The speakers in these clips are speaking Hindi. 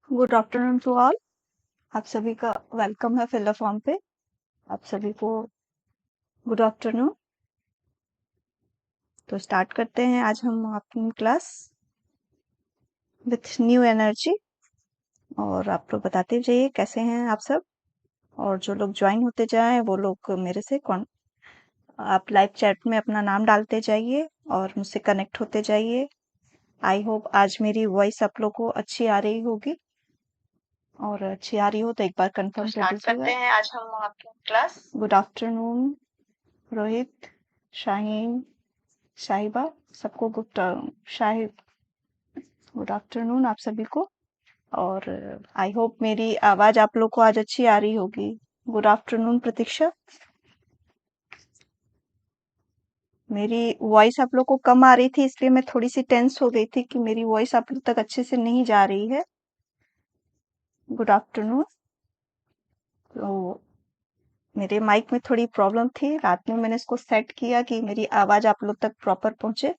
Good afternoon to all. आप सभी का वेलकम है फिलर फॉर्म पे। आप सभी को गुड आफ्टरनून। तो स्टार्ट करते हैं आज हम अपनी क्लास विथ न्यू एनर्जी। और आप लोग बताते जाइए कैसे हैं आप सब। और जो लोग ज्वाइन होते जाएं वो लोग मेरे से आप लाइव चैट में अपना नाम डालते जाइए और मुझसे कनेक्ट होते जाइए। आई होप आज मेरी वॉइस आप लोग को अच्छी आ रही होगी। और अच्छी आ रही हो तो एक बार कंफर्म कर स्टार्ट करते दीजिएगा। हैं आज हम आपकी class. Good afternoon Rohit, Shaheen, Shahiba, सबको गुड आफ्टरनून आप सभी को। और आई होप मेरी आवाज आप लोग को आज अच्छी आ रही होगी। गुड आफ्टरनून प्रतीक्षा। मेरी वॉइस आप लोग को कम आ रही थी इसलिए मैं थोड़ी सी टेंस हो गई थी कि मेरी वॉइस आप लोग तक अच्छे से नहीं जा रही है। Good afternoon. तो मेरे माइक में थोड़ी प्रॉब्लम थी, रात में मैंने इसको सेट किया कि मेरी आवाज आप लोग तक प्रॉपर पहुंचे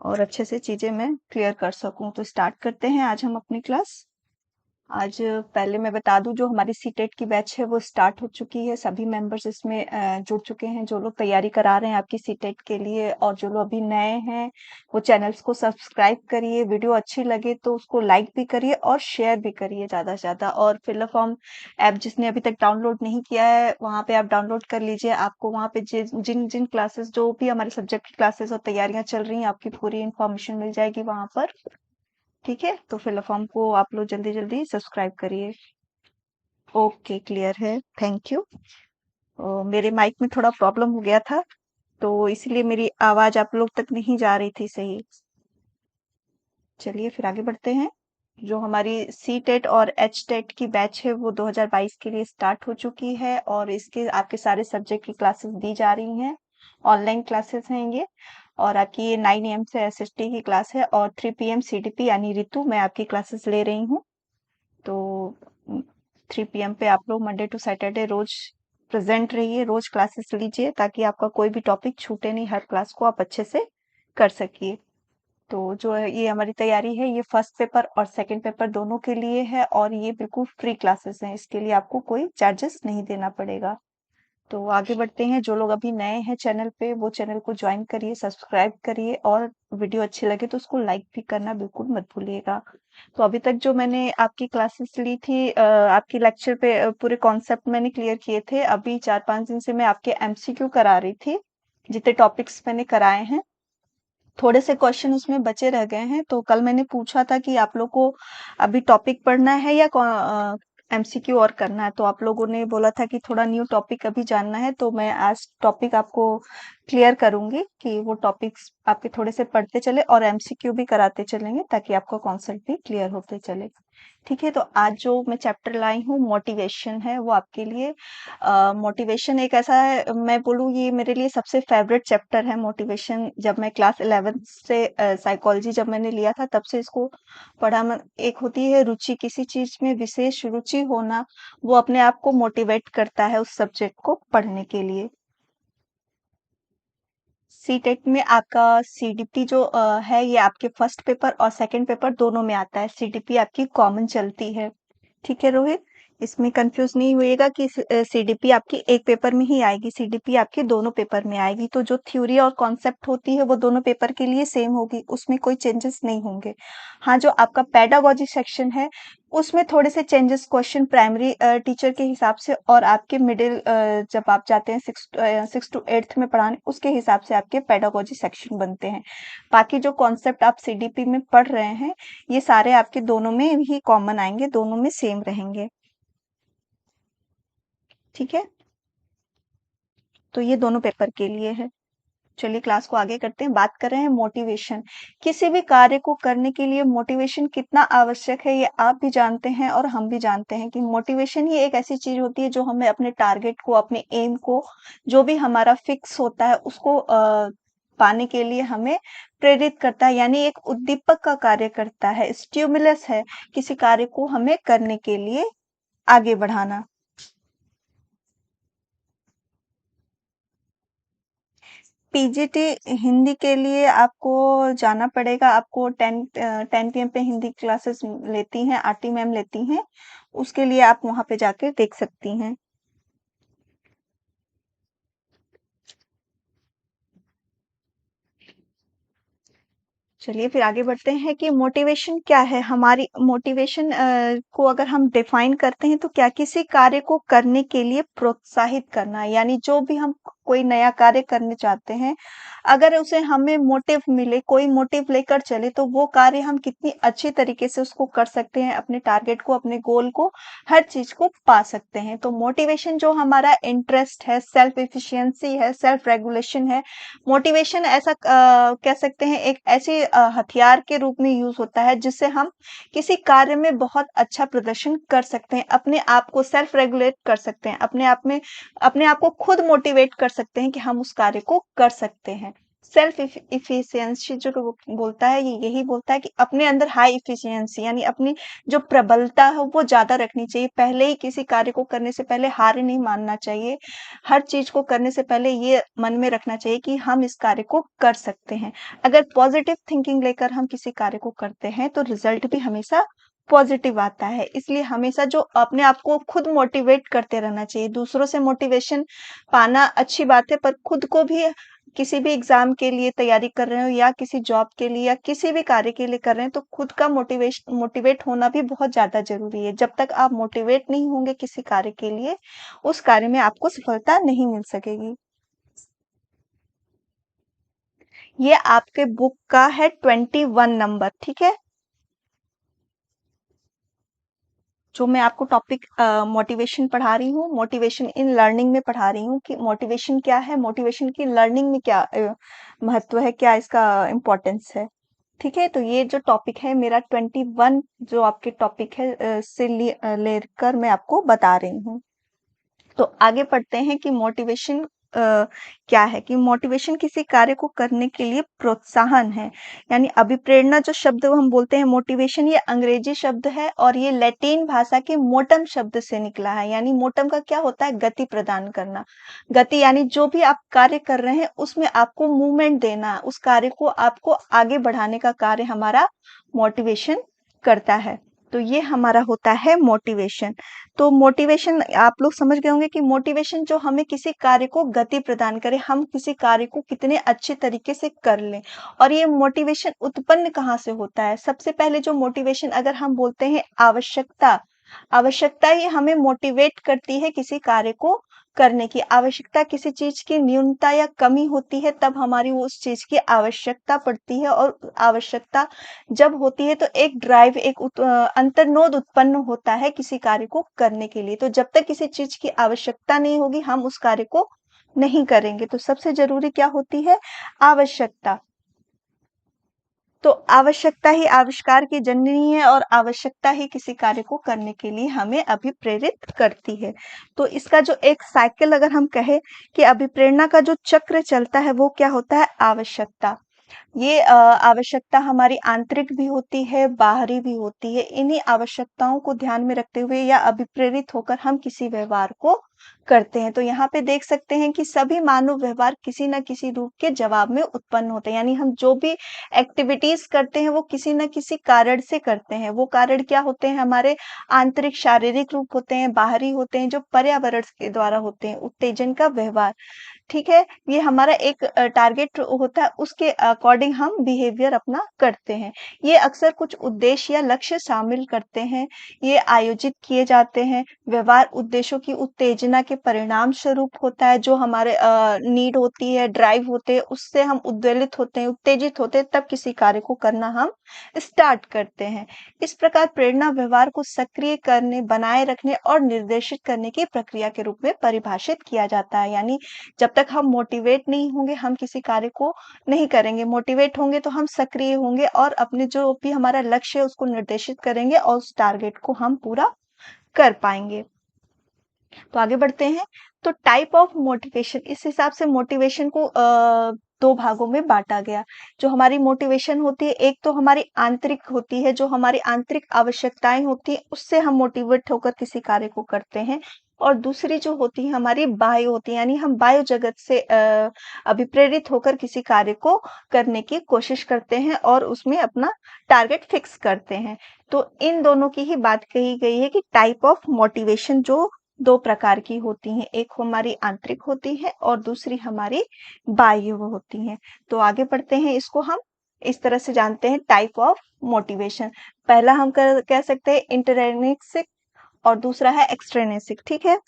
और अच्छे से चीजें मैं क्लियर कर सकूं। तो स्टार्ट करते हैं आज हम अपनी क्लास। आज पहले मैं बता दूं, जो हमारी सीटेट की बैच है वो स्टार्ट हो चुकी है। सभी मेंबर्स इसमें जुड़ चुके हैं। जो लोग तैयारी करा रहे हैं आपकी सीटेट के लिए और जो लोग अभी नए हैं वो चैनल्स को सब्सक्राइब करिए। वीडियो अच्छी लगे तो उसको लाइक भी करिए और शेयर भी करिए ज़्यादा से ज़्यादा। और फिलर फॉर्म ऐप जिसने अभी तक डाउनलोड नहीं किया है वहाँ पे आप डाउनलोड कर लीजिए। आपको वहाँ पे जिन जिन क्लासेस, जो भी हमारे सब्जेक्ट की क्लासेस और तैयारियां चल रही हैं, आपकी पूरी इन्फॉर्मेशन मिल जाएगी वहाँ पर। ठीक है, तो फिलर फॉर्म को आप लोग जल्दी जल्दी सब्सक्राइब करिए। ओके, क्लियर है, थैंक यू। मेरे माइक में थोड़ा प्रॉब्लम हो गया था तो इसलिए मेरी आवाज आप लोग तक नहीं जा रही थी सही। चलिए फिर आगे बढ़ते हैं। जो हमारी सी टेट और एच टेट की बैच है वो 2022 के लिए स्टार्ट हो चुकी है और इसके आपके सारे सब्जेक्ट की क्लासेस दी जा रही हैं। ऑनलाइन क्लासेस हैं ये। और आपकी ये 9 AM से एसएसटी की क्लास है और 3 PM सीडीपी यानी ऋतु मैं आपकी क्लासेस ले रही हूँ। तो 3 PM पे आप लोग मंडे टू सैटरडे रोज प्रेजेंट रहिए, रोज क्लासेस लीजिए ताकि आपका कोई भी टॉपिक छूटे नहीं, हर क्लास को आप अच्छे से कर सकिए। तो जो है ये हमारी तैयारी है, ये फर्स्ट पेपर और सेकंड पेपर दोनों के लिए है और ये बिल्कुल फ्री क्लासेस हैं। इसके लिए आपको कोई चार्जेस नहीं देना पड़ेगा। तो आगे बढ़ते हैं। जो लोग अभी नए हैं चैनल पे वो चैनल को ज्वाइन करिए, सब्सक्राइब करिए और वीडियो अच्छी लगे तो उसको लाइक भी करना बिल्कुल मत भूलिएगा। तो अभी तक जो मैंने आपकी क्लासेस ली थी, आपकी लेक्चर पे पूरे कॉन्सेप्ट मैंने क्लियर किए थे। अभी 4-5 दिन से मैं आपके एमसीक्यू करा रही थी। जितने टॉपिक्स मैंने कराए हैं थोड़े से क्वेश्चन उसमें बचे रह गए हैं। तो कल मैंने पूछा था कि आप लोग को अभी टॉपिक पढ़ना है या एमसीक्यू और करना है, तो आप लोगों ने बोला था कि थोड़ा न्यू टॉपिक अभी जानना है। तो मैं आज टॉपिक आपको क्लियर करूंगी कि वो टॉपिक्स आपके थोड़े से पढ़ते चले और एमसीक्यू भी कराते चलेंगे ताकि आपका कॉन्सेप्ट भी क्लियर होते चले। ठीक है, तो आज जो मैं चैप्टर लाई हूँ मोटिवेशन है वो आपके लिए। मोटिवेशन एक ऐसा है, मैं बोलूँ ये मेरे लिए सबसे फेवरेट चैप्टर है मोटिवेशन। जब मैं क्लास 11th से साइकोलॉजी जब मैंने लिया था तब से इसको पढ़ा। एक होती है रुचि, किसी चीज में विशेष रुचि होना, वो अपने आप को मोटिवेट करता है उस सब्जेक्ट को पढ़ने के लिए। सीटेट में आपका सीडीपी जो है ये आपके फर्स्ट पेपर और सेकंड पेपर दोनों में आता है। सीडीपी आपकी कॉमन चलती है। ठीक है रोहित, इसमें कंफ्यूज नहीं होइएगा कि सीडीपी आपकी एक पेपर में ही आएगी। सीडीपी आपके दोनों पेपर में आएगी। तो जो थ्योरी और कॉन्सेप्ट होती है वो दोनों पेपर के लिए सेम होगी, उसमें कोई चेंजेस नहीं होंगे। हाँ, जो आपका पेडागोजी सेक्शन है उसमें थोड़े से चेंजेस क्वेश्चन प्राइमरी टीचर के हिसाब से और आपके मिडिल जब आप जाते हैं 6 to 8th में पढ़ाने उसके हिसाब से आपके पेडागोजी सेक्शन बनते हैं। बाकी जो कॉन्सेप्ट आप सीडीपी में पढ़ रहे हैं ये सारे आपके दोनों में ही कॉमन आएंगे, दोनों में सेम रहेंगे। ठीक है, तो ये दोनों पेपर के लिए है। चलिए क्लास को आगे करते हैं। बात कर रहे हैं मोटिवेशन। किसी भी कार्य को करने के लिए मोटिवेशन कितना आवश्यक है ये आप भी जानते हैं और हम भी जानते हैं कि मोटिवेशन ही एक ऐसी चीज होती है जो हमें अपने टारगेट को, अपने एम को, जो भी हमारा फिक्स होता है उसको पाने के लिए हमें प्रेरित करता है। यानी एक उद्दीपक का कार्य करता है, स्टिमुलस है किसी कार्य को हमें करने के लिए आगे बढ़ाना। पीजीटी हिंदी के लिए आपको जाना पड़ेगा। आपको 10 पीएम पे हिंदी क्लासेस लेती हैं, आरती मैम लेती हैं। उसके लिए आप वहाँ पे जाके देख सकती हैं। चलिए फिर आगे बढ़ते हैं कि मोटिवेशन क्या है? हमारी मोटिवेशन को अगर हम डिफाइन करते हैं तो क्या किसी कार्य को करने के लिए प्रोत्साहित करना, यानी जो भी हम कोई नया कार्य करने चाहते हैं, अगर उसे हमें मोटिव मिले, कोई मोटिव लेकर चले तो वो कार्य हम कितनी अच्छी तरीके से उसको कर सकते हैं, अपने टारगेट को, अपने गोल को, हर चीज को पा सकते हैं। तो मोटिवेशन जो हमारा इंटरेस्ट है, सेल्फ एफिशिएंसी है, सेल्फ रेगुलेशन है। मोटिवेशन ऐसा कह सकते हैं एक ऐसे हथियार के रूप में यूज होता है जिससे हम किसी कार्य में बहुत अच्छा प्रदर्शन कर सकते हैं, अपने आप को सेल्फ रेगुलेट कर सकते हैं, अपने आप को खुद मोटिवेट कर सकते हैं कि हम उस कार्य को कर सकते हैं। सेल्फ इफिशियंसी जो वो बोलता है, ये यही बोलता है कि अपने अंदर हाई इफिशियंसी, यानी अपनी जो प्रबलता है वो ज्यादा रखनी चाहिए। पहले ही किसी कार्य को करने से पहले हार नहीं मानना चाहिए। हर चीज को करने से पहले ये मन में रखना चाहिए कि हम इस कार्य को कर सकते हैं। अगर पॉजिटिव थिंकिंग लेकर हम किसी कार्य को करते हैं तो रिजल्ट भी हमेशा पॉजिटिव आता है। इसलिए हमेशा जो अपने आप को खुद मोटिवेट करते रहना चाहिए। दूसरों से मोटिवेशन पाना अच्छी बात है, पर खुद को भी किसी भी एग्जाम के लिए तैयारी कर रहे हो या किसी जॉब के लिए या किसी भी कार्य के लिए कर रहे हैं तो खुद का मोटिवेट होना भी बहुत ज्यादा जरूरी है। जब तक आप मोटिवेट नहीं होंगे किसी कार्य के लिए, उस कार्य में आपको सफलता नहीं मिल सकेगी। ये आपके बुक का है 21 नंबर, ठीक है। जो मैं आपको टॉपिक मोटिवेशन पढ़ा रही हूँ, मोटिवेशन इन लर्निंग में पढ़ा रही हूँ कि मोटिवेशन क्या है, मोटिवेशन की लर्निंग में क्या महत्व है, क्या इसका इम्पोर्टेंस है। ठीक है, तो ये जो टॉपिक है मेरा 21 जो आपके टॉपिक है से लेकर मैं आपको बता रही हूँ। तो आगे पढ़ते हैं कि मोटिवेशन क्या है। कि मोटिवेशन किसी कार्य को करने के लिए प्रोत्साहन है, यानी अभिप्रेरणा जो शब्द हम बोलते हैं मोटिवेशन, ये अंग्रेजी शब्द है और ये लैटिन भाषा के मोटम शब्द से निकला है। यानी मोटम का क्या होता है? गति प्रदान करना। गति यानी जो भी आप कार्य कर रहे हैं उसमें आपको मूवमेंट देना, उस कार्य को आपको आगे बढ़ाने का कार्य हमारा मोटिवेशन करता है। तो ये हमारा होता है मोटिवेशन। तो मोटिवेशन आप लोग समझ गए होंगे कि मोटिवेशन जो हमें किसी कार्य को गति प्रदान करे, हम किसी कार्य को कितने अच्छे तरीके से कर लें। और ये मोटिवेशन उत्पन्न कहाँ से होता है? सबसे पहले जो मोटिवेशन अगर हम बोलते हैं आवश्यकता, आवश्यकता ही हमें मोटिवेट करती है किसी कार्य को करने की। आवश्यकता किसी चीज की न्यूनता या कमी होती है तब हमारी वो उस चीज की आवश्यकता पड़ती है, और आवश्यकता जब होती है तो एक ड्राइव, एक अंतर्नोद उत्पन्न होता है किसी कार्य को करने के लिए। तो जब तक किसी चीज की आवश्यकता नहीं होगी हम उस कार्य को नहीं करेंगे। तो सबसे जरूरी क्या होती है? आवश्यकता। तो आवश्यकता ही आविष्कार की जननी है और आवश्यकता ही किसी कार्य को करने के लिए हमें अभिप्रेरित करती है। तो इसका जो एक साइकिल अगर हम कहें कि अभिप्रेरणा का जो चक्र चलता है वो क्या होता है? आवश्यकता। ये आवश्यकता हमारी आंतरिक भी होती है, बाहरी भी होती है। इन्हीं आवश्यकताओं को ध्यान में रखते हुए या अभिप्रेरित होकर हम किसी व्यवहार को करते हैं। तो यहाँ पे देख सकते हैं कि सभी मानव व्यवहार किसी न किसी रूप के जवाब में उत्पन्न होते हैं। यानी हम जो भी एक्टिविटीज करते हैं वो किसी न किसी कारण से करते हैं। वो कारण क्या होते हैं? हमारे आंतरिक शारीरिक रूप होते हैं, बाहरी होते हैं, जो पर्यावरण के द्वारा होते हैं, उत्तेजन का व्यवहार। ठीक है, ये हमारा एक टारगेट होता है, उसके अकॉर्डिंग हम बिहेवियर अपना करते हैं। ये अक्सर कुछ उद्देश्य या लक्ष्य शामिल करते हैं। ये आयोजित किए जाते हैं। व्यवहार उद्देश्यों की उत्तेजना के परिणाम स्वरूप होता है। जो हमारे नीड होती है, ड्राइव होते हैं, उससे हम उद्वेलित होते हैं, उत्तेजित होते हैं, तब किसी कार्य को करना हम स्टार्ट करते हैं। इस प्रकार प्रेरणा व्यवहार को सक्रिय करने, बनाए रखने और निर्देशित करने की प्रक्रिया के रूप में परिभाषित किया जाता है। यानी जब तक हम मोटिवेट नहीं होंगे हम किसी कार्य को नहीं करेंगे। मोटिवेट होंगे तो हम सक्रिय होंगे और अपने जो भी हमारा लक्ष्य है उसको निर्देशित करेंगे और उस टारगेट को हम पूरा कर पाएंगे। तो आगे बढ़ते हैं। तो टाइप ऑफ मोटिवेशन, इस हिसाब से मोटिवेशन को दो भागों में बांटा गया। जो हमारी मोटिवेशन होती है, एक तो हमारी आंतरिक होती है, जो हमारी आंतरिक आवश्यकताएं होती है उससे हम मोटिवेट होकर किसी कार्य को करते हैं। और दूसरी जो होती है हमारी बायो होती है, यानी हम बायो जगत से अभिप्रेरित होकर किसी कार्य को करने की कोशिश करते हैं और उसमें अपना टारगेट फिक्स करते हैं। तो इन दोनों की ही बात कही गई है कि टाइप ऑफ मोटिवेशन जो 2 प्रकार की होती हैं, एक हमारी आंतरिक होती है और दूसरी हमारी बाह्य होती हैं। तो आगे बढ़ते हैं, इसको हम इस तरह से जानते हैं टाइप ऑफ मोटिवेशन। पहला हम कह सकते हैं इंट्रिंसिक और दूसरा है एक्सट्रिंसिक, ठीक है?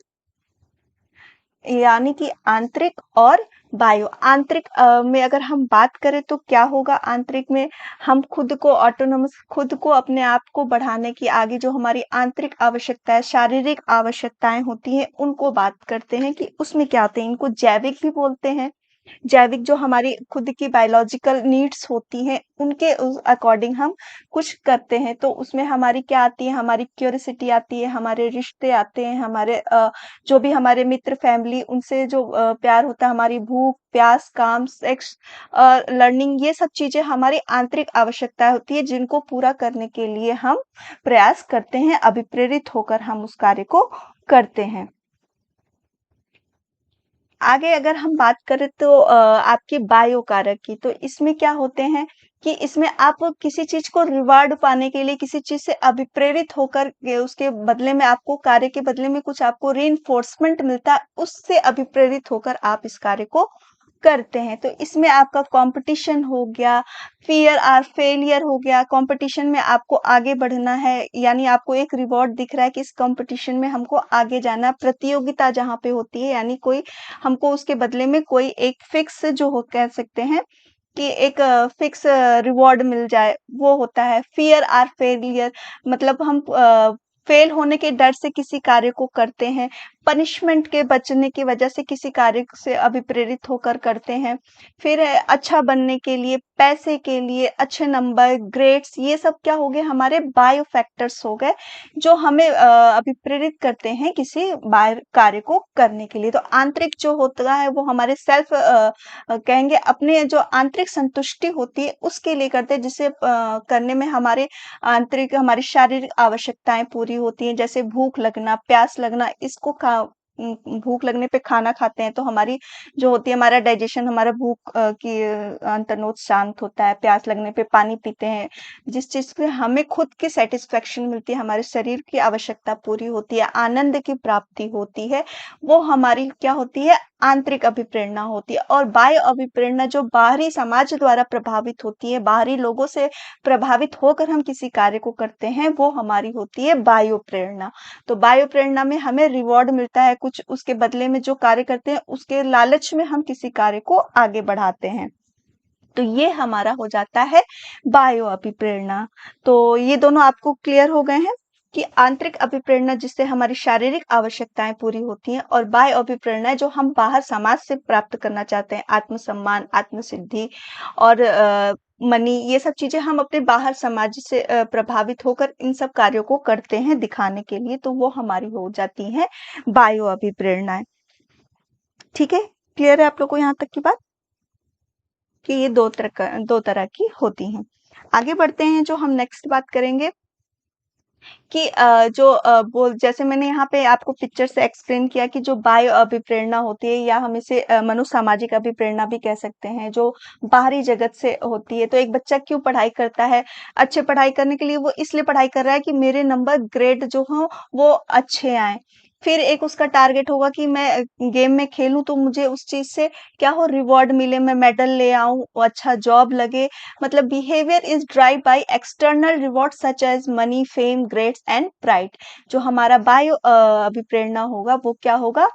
यानी कि आंतरिक और बायो। आंतरिक में अगर हम बात करें तो क्या होगा आंतरिक में, हम खुद को ऑटोनोमस, खुद को अपने आप को बढ़ाने की आगे जो हमारी आंतरिक आवश्यकताएं, शारीरिक आवश्यकताएं होती हैं, उनको बात करते हैं कि उसमें क्या आते हैं। इनको जैविक भी बोलते हैं। जैविक जो हमारी खुद की बायोलॉजिकल नीड्स होती हैं, उनके अकॉर्डिंग हम कुछ करते हैं। तो उसमें हमारी क्या आती है, हमारी क्यूरियोसिटी आती है, हमारे रिश्ते आते हैं, हमारे जो भी हमारे मित्र, फैमिली, उनसे जो प्यार होता है, हमारी भूख, प्यास, काम, सेक्स, लर्निंग, ये सब चीजें हमारी आंतरिक आवश्यकताएं होती है, जिनको पूरा करने के लिए हम प्रयास करते हैं, अभिप्रेरित होकर हम उस कार्य को करते हैं। आगे अगर हम बात करें तो आपके बायो कारक की, तो इसमें क्या होते हैं कि इसमें आप किसी चीज को रिवार्ड पाने के लिए, किसी चीज से अभिप्रेरित होकर उसके बदले में आपको, कार्य के बदले में कुछ आपको रीइंफोर्समेंट मिलता है, उससे अभिप्रेरित होकर आप इस कार्य को करते हैं। तो इसमें आपका कंपटीशन हो गया, फियर और फेलियर हो गया। कंपटीशन में आपको आगे बढ़ना है, यानी आपको एक रिवॉर्ड दिख रहा है कि इस कंपटीशन में हमको आगे जाना है। प्रतियोगिता जहाँ पे होती है, यानी कोई हमको उसके बदले में कोई एक फिक्स जो हो कह सकते हैं कि एक फिक्स रिवॉर्ड मिल जाए, वो होता है। फियर और फेलियर, मतलब हम फेल होने के डर से किसी कार्य को करते हैं, पनिशमेंट के बचने की वजह से किसी कार्य से अभिप्रेरित होकर करते हैं। फिर है अच्छा बनने के लिए, पैसे के लिए, अच्छे नंबर, ग्रेड्स, ये सब क्या हो गए, हमारे बायो फैक्टर्स हो गए, जो हमें अभिप्रेरित करते हैं किसी बाहर कार्य को करने के लिए। तो आंतरिक जो होता है वो हमारे सेल्फ कहेंगे, अपने जो आंतरिक संतुष्टि होती है उसके लिए करते हैं, जिसे करने में हमारे आंतरिक, हमारी शारीरिक आवश्यकताएं पूरी होती हैं, जैसे भूख लगना, प्यास लगना। इसको भूख लगने पे खाना खाते हैं तो हमारी जो होती है, हमारा डाइजेशन, हमारा भूख की अंतर्नोद शांत होता है। प्यास लगने पे पानी पीते हैं, जिस चीज से हमें खुद की सेटिस्फेक्शन मिलती है, हमारे शरीर की आवश्यकता पूरी होती है, आनंद की प्राप्ति होती है, वो हमारी क्या होती है, आंतरिक अभिप्रेरणा होती है। और बाह्य अभिप्रेरणा जो बाहरी समाज द्वारा प्रभावित होती है, बाहरी लोगों से प्रभावित होकर हम किसी कार्य को करते हैं, वो हमारी होती है बाह्य प्रेरणा। तो बाह्य प्रेरणा में हमें रिवॉर्ड मिलता है कुछ, उसके बदले में जो कार्य करते हैं उसके लालच में हम किसी कार्य को आगे बढ़ाते हैं। तो ये हमारा हो जाता है बाह्य अभिप्रेरणा। तो ये दोनों आपको क्लियर हो गए हैं कि आंतरिक अभिप्रेरणा जिससे हमारी शारीरिक आवश्यकताएं पूरी होती हैं, और बाह्य अभिप्रेरणा जो हम बाहर समाज से प्राप्त करना चाहते हैं, आत्मसम्मान, आत्मसिद्धि और मनी, ये सब चीजें हम अपने बाहर समाज से प्रभावित होकर इन सब कार्यों को करते हैं दिखाने के लिए, तो वो हमारी हो जाती हैं बाह्य अभिप्रेरणाएं। ठीक है, क्लियर है आप लोग को यहाँ तक की बात, कि ये दो तरह की होती हैं। आगे बढ़ते हैं, जो हम नेक्स्ट बात करेंगे कि जो बोल, जैसे मैंने यहाँ पे आपको पिक्चर से एक्सप्लेन किया कि जो बाह्य अभिप्रेरणा होती है, या हम इसे मनोसामाजिक अभिप्रेरणा भी कह सकते हैं, जो बाहरी जगत से होती है। तो एक बच्चा क्यों पढ़ाई करता है, अच्छे पढ़ाई करने के लिए वो इसलिए पढ़ाई कर रहा है कि मेरे नंबर, ग्रेड जो हो वो अच्छे आए। फिर एक उसका टारगेट होगा कि मैं गेम में खेलूं तो मुझे उस चीज से क्या हो, रिवॉर्ड मिले, मैं मेडल ले आऊं, अच्छा जॉब लगे। मतलब behaviour is drive by external reward such as money, fame, grades and pride. जो हमारा बायो अभिप्रेरणा होगा वो क्या होगा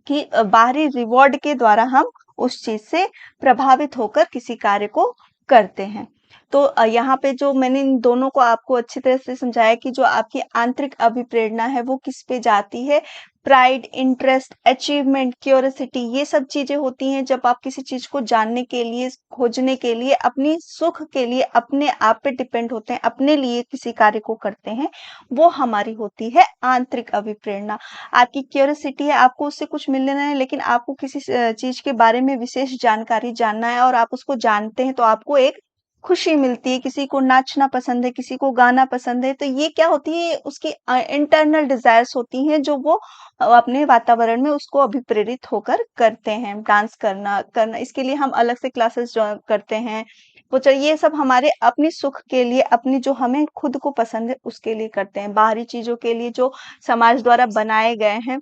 कि बाहरी रिवॉर्ड के द्वारा हम उस चीज से प्रभावित होकर किसी कार्य को करते हैं। तो यहाँ पे जो मैंने इन दोनों को आपको अच्छी तरह से समझाया कि जो आपकी आंतरिक अभिप्रेरणा है वो किस पे जाती है, प्राइड, इंटरेस्ट, अचीवमेंट, क्यूरियोसिटी, ये सब चीजें होती हैं जब आप किसी चीज को जानने के लिए, खोजने के लिए, अपनी सुख के लिए अपने आप पे डिपेंड होते हैं, अपने लिए किसी कार्य को करते हैं, वो हमारी होती है आंतरिक अभिप्रेरणा। आपकी क्यूरियोसिटी है, आपको उससे कुछ मिलना है, लेकिन आपको किसी चीज के बारे में विशेष जानकारी जानना है और आप उसको जानते हैं, तो आपको एक खुशी मिलती है, किसी को नाचना पसंद है, किसी को गाना पसंद है, तो ये क्या होती है, उसकी इंटरनल डिजायर्स होती हैं जो वो अपने वातावरण में उसको अभिप्रेरित होकर करते हैं। डांस करना करना इसके लिए हम अलग से क्लासेस ज्वाइन करते हैं। वो चलिए ये सब हमारे अपनी सुख के लिए, अपनी जो हमें खुद को पसंद है उसके लिए करते हैं। बाहरी चीजों के लिए जो समाज द्वारा बनाए गए हैं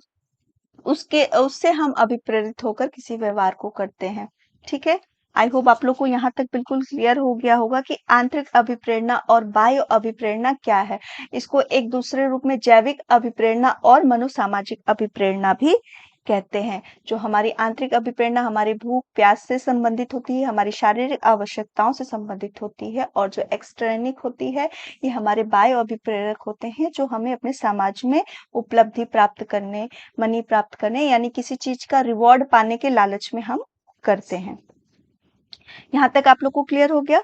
उसके उससे हम अभिप्रेरित होकर किसी व्यवहार को करते हैं। ठीक है, आई होप आप लोग को यहाँ तक बिल्कुल क्लियर हो गया होगा कि आंतरिक अभिप्रेरणा और बाह्य अभिप्रेरणा क्या है। इसको एक दूसरे रूप में जैविक अभिप्रेरणा और मनोसामाजिक अभिप्रेरणा भी कहते हैं। जो हमारी आंतरिक अभिप्रेरणा हमारी भूख प्यास से संबंधित होती है, हमारी शारीरिक आवश्यकताओं से संबंधित होती है, और जो एक्सट्रेनिक होती है ये हमारे बाह्य अभिप्रेरक होते हैं जो हमें अपने समाज में उपलब्धि प्राप्त करने, मनी प्राप्त करने, यानी किसी चीज का रिवॉर्ड पाने के लालच में हम करते हैं। यहाँ तक आप लोग को क्लियर हो गया?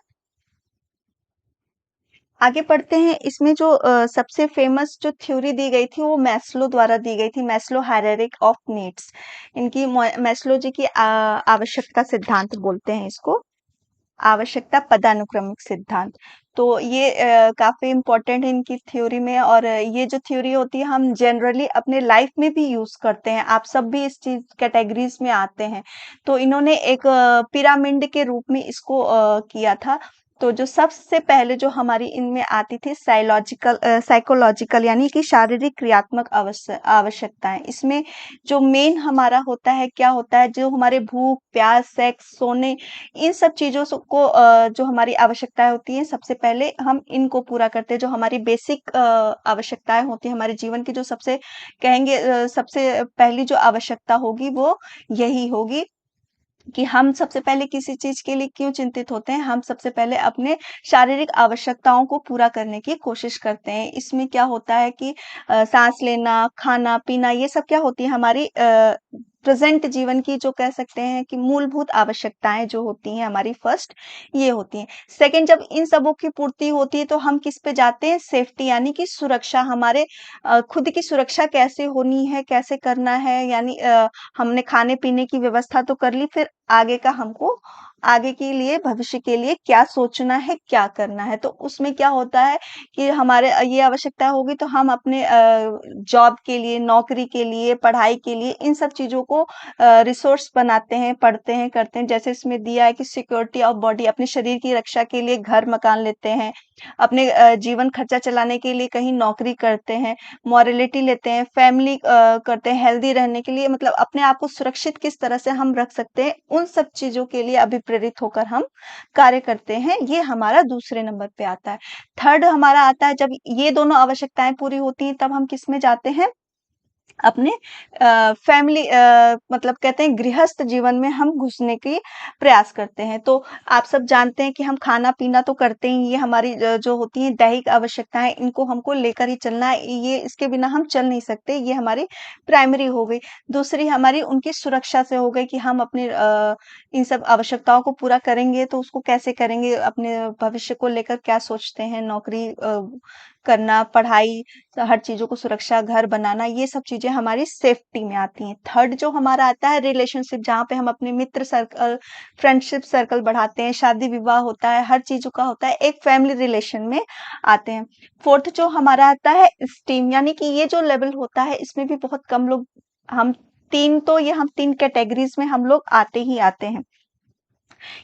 आगे पढ़ते हैं। इसमें जो सबसे फेमस जो थ्योरी दी गई थी वो मैस्लो द्वारा दी गई थी, मैस्लो हायरार्की ऑफ नीड्स। इनकी मैस्लो जी की आवश्यकता सिद्धांत बोलते हैं इसको, आवश्यकता पदानुक्रमिक सिद्धांत। तो ये काफी इम्पोर्टेंट है इनकी थ्योरी में, और ये जो थ्योरी होती है हम जनरली अपने लाइफ में भी यूज करते हैं। आप सब भी इस चीज कैटेगरीज में आते हैं। तो इन्होंने एक पिरामिड के रूप में इसको किया था। तो जो सबसे पहले जो हमारी इनमें आती थी साइकोलॉजिकल यानी कि शारीरिक क्रियात्मक आवश्यकताएं। इसमें जो मेन हमारा होता है, क्या होता है, जो हमारे भूख प्यास सेक्स सोने इन सब चीज़ों को जो हमारी आवश्यकताएँ होती हैं, सबसे पहले हम इनको पूरा करते हैं। जो हमारी बेसिक आवश्यकताएँ होती हैं, हमारे जीवन की जो सबसे कहेंगे सबसे पहली जो आवश्यकता होगी वो यही होगी कि हम सबसे पहले किसी चीज़ के लिए क्यों चिंतित होते हैं, हम सबसे पहले अपने शारीरिक आवश्यकताओं को पूरा करने की कोशिश करते हैं। इसमें क्या होता है कि साँस लेना, खाना-पीना ये सब क्या होती है हमारी प्रेज़ेंट जीवन की जो कह सकते हैं कि मूलभूत आवश्यकताएँ जो होती हैं हमारी फर्स्ट ये होती हैं। सेकंड जब इन सबों की पूर्ति होती है तो हम किस पे जाते हैं, सेफ्टी यानी कि सुरक्षा। हमारे खुद की सुरक्षा कैसे होनी है, कैसे करना है, यानी हमने खाने-पीने की व्यवस्था तो कर ली, फिर आगे का हमको आगे के लिए भविष्य के लिए क्या सोचना है, क्या करना है। तो उसमें क्या होता है कि हमारे ये आवश्यकता होगी तो हम अपने जॉब के लिए, नौकरी के लिए, पढ़ाई के लिए इन सब चीज़ों को रिसोर्स बनाते हैं, पढ़ते हैं, करते हैं। जैसे इसमें दिया है कि सिक्योरिटी ऑफ बॉडी, अपने शरीर की रक्षा के लिए घर-मकान लेते हैं, अपने जीवन खर्चा चलाने के लिए कहीं नौकरी करते हैं, मॉरलिटी लेते हैं, फैमिली करते हैं, हेल्दी रहने के लिए, मतलब अपने आप को सुरक्षित किस तरह से हम रख सकते हैं, उन सब चीज़ों के लिए अभिप्रेरित होकर हम कार्य करते हैं। ये हमारा दूसरे नंबर पे आता है। थर्ड हमारा आता है जब ये दोनों आवश्यकताएँ पूरी होती हैं तब हम किसमें जाते हैं? अपने फैमिली मतलब कहते हैं गृहस्थ जीवन में हम घुसने की प्रयास करते हैं। तो आप सब जानते हैं कि हम खाना-पीना तो करते ही, ये हमारी जो होती हैं दैहिक आवश्यकताएँ, इनको हमको लेकर ही चलना है। ये इसके बिना हम चल नहीं सकते, ये हमारी प्राइमरी हो गई। दूसरी हमारी उनकी सुरक्षा से हो गई कि हम अपने इन सब आवश्यकताओं को पूरा करेंगे तो उसको कैसे करेंगे, अपने भविष्य को लेकर क्या सोचते हैं, नौकरी करना, पढ़ाई, हर चीज़ों को सुरक्षा, घर बनाना, ये सब चीज़ें हमारी सेफ्टी में आती हैं। थर्ड जो हमारा आता है रिलेशनशिप, जहाँ पे हम अपने मित्र सर्कल, फ्रेंडशिप सर्कल बढ़ाते हैं, शादी-विवाह होता है, हर चीज़ों का होता है, एक फैमिली रिलेशन में आते हैं। फोर्थ जो हमारा आता है एस्टीम, यानी कि ये जो लेवल होता है इसमें भी बहुत कम लोग, हम 3 कैटेगरीज़ में हम लोग आते ही आते हैं।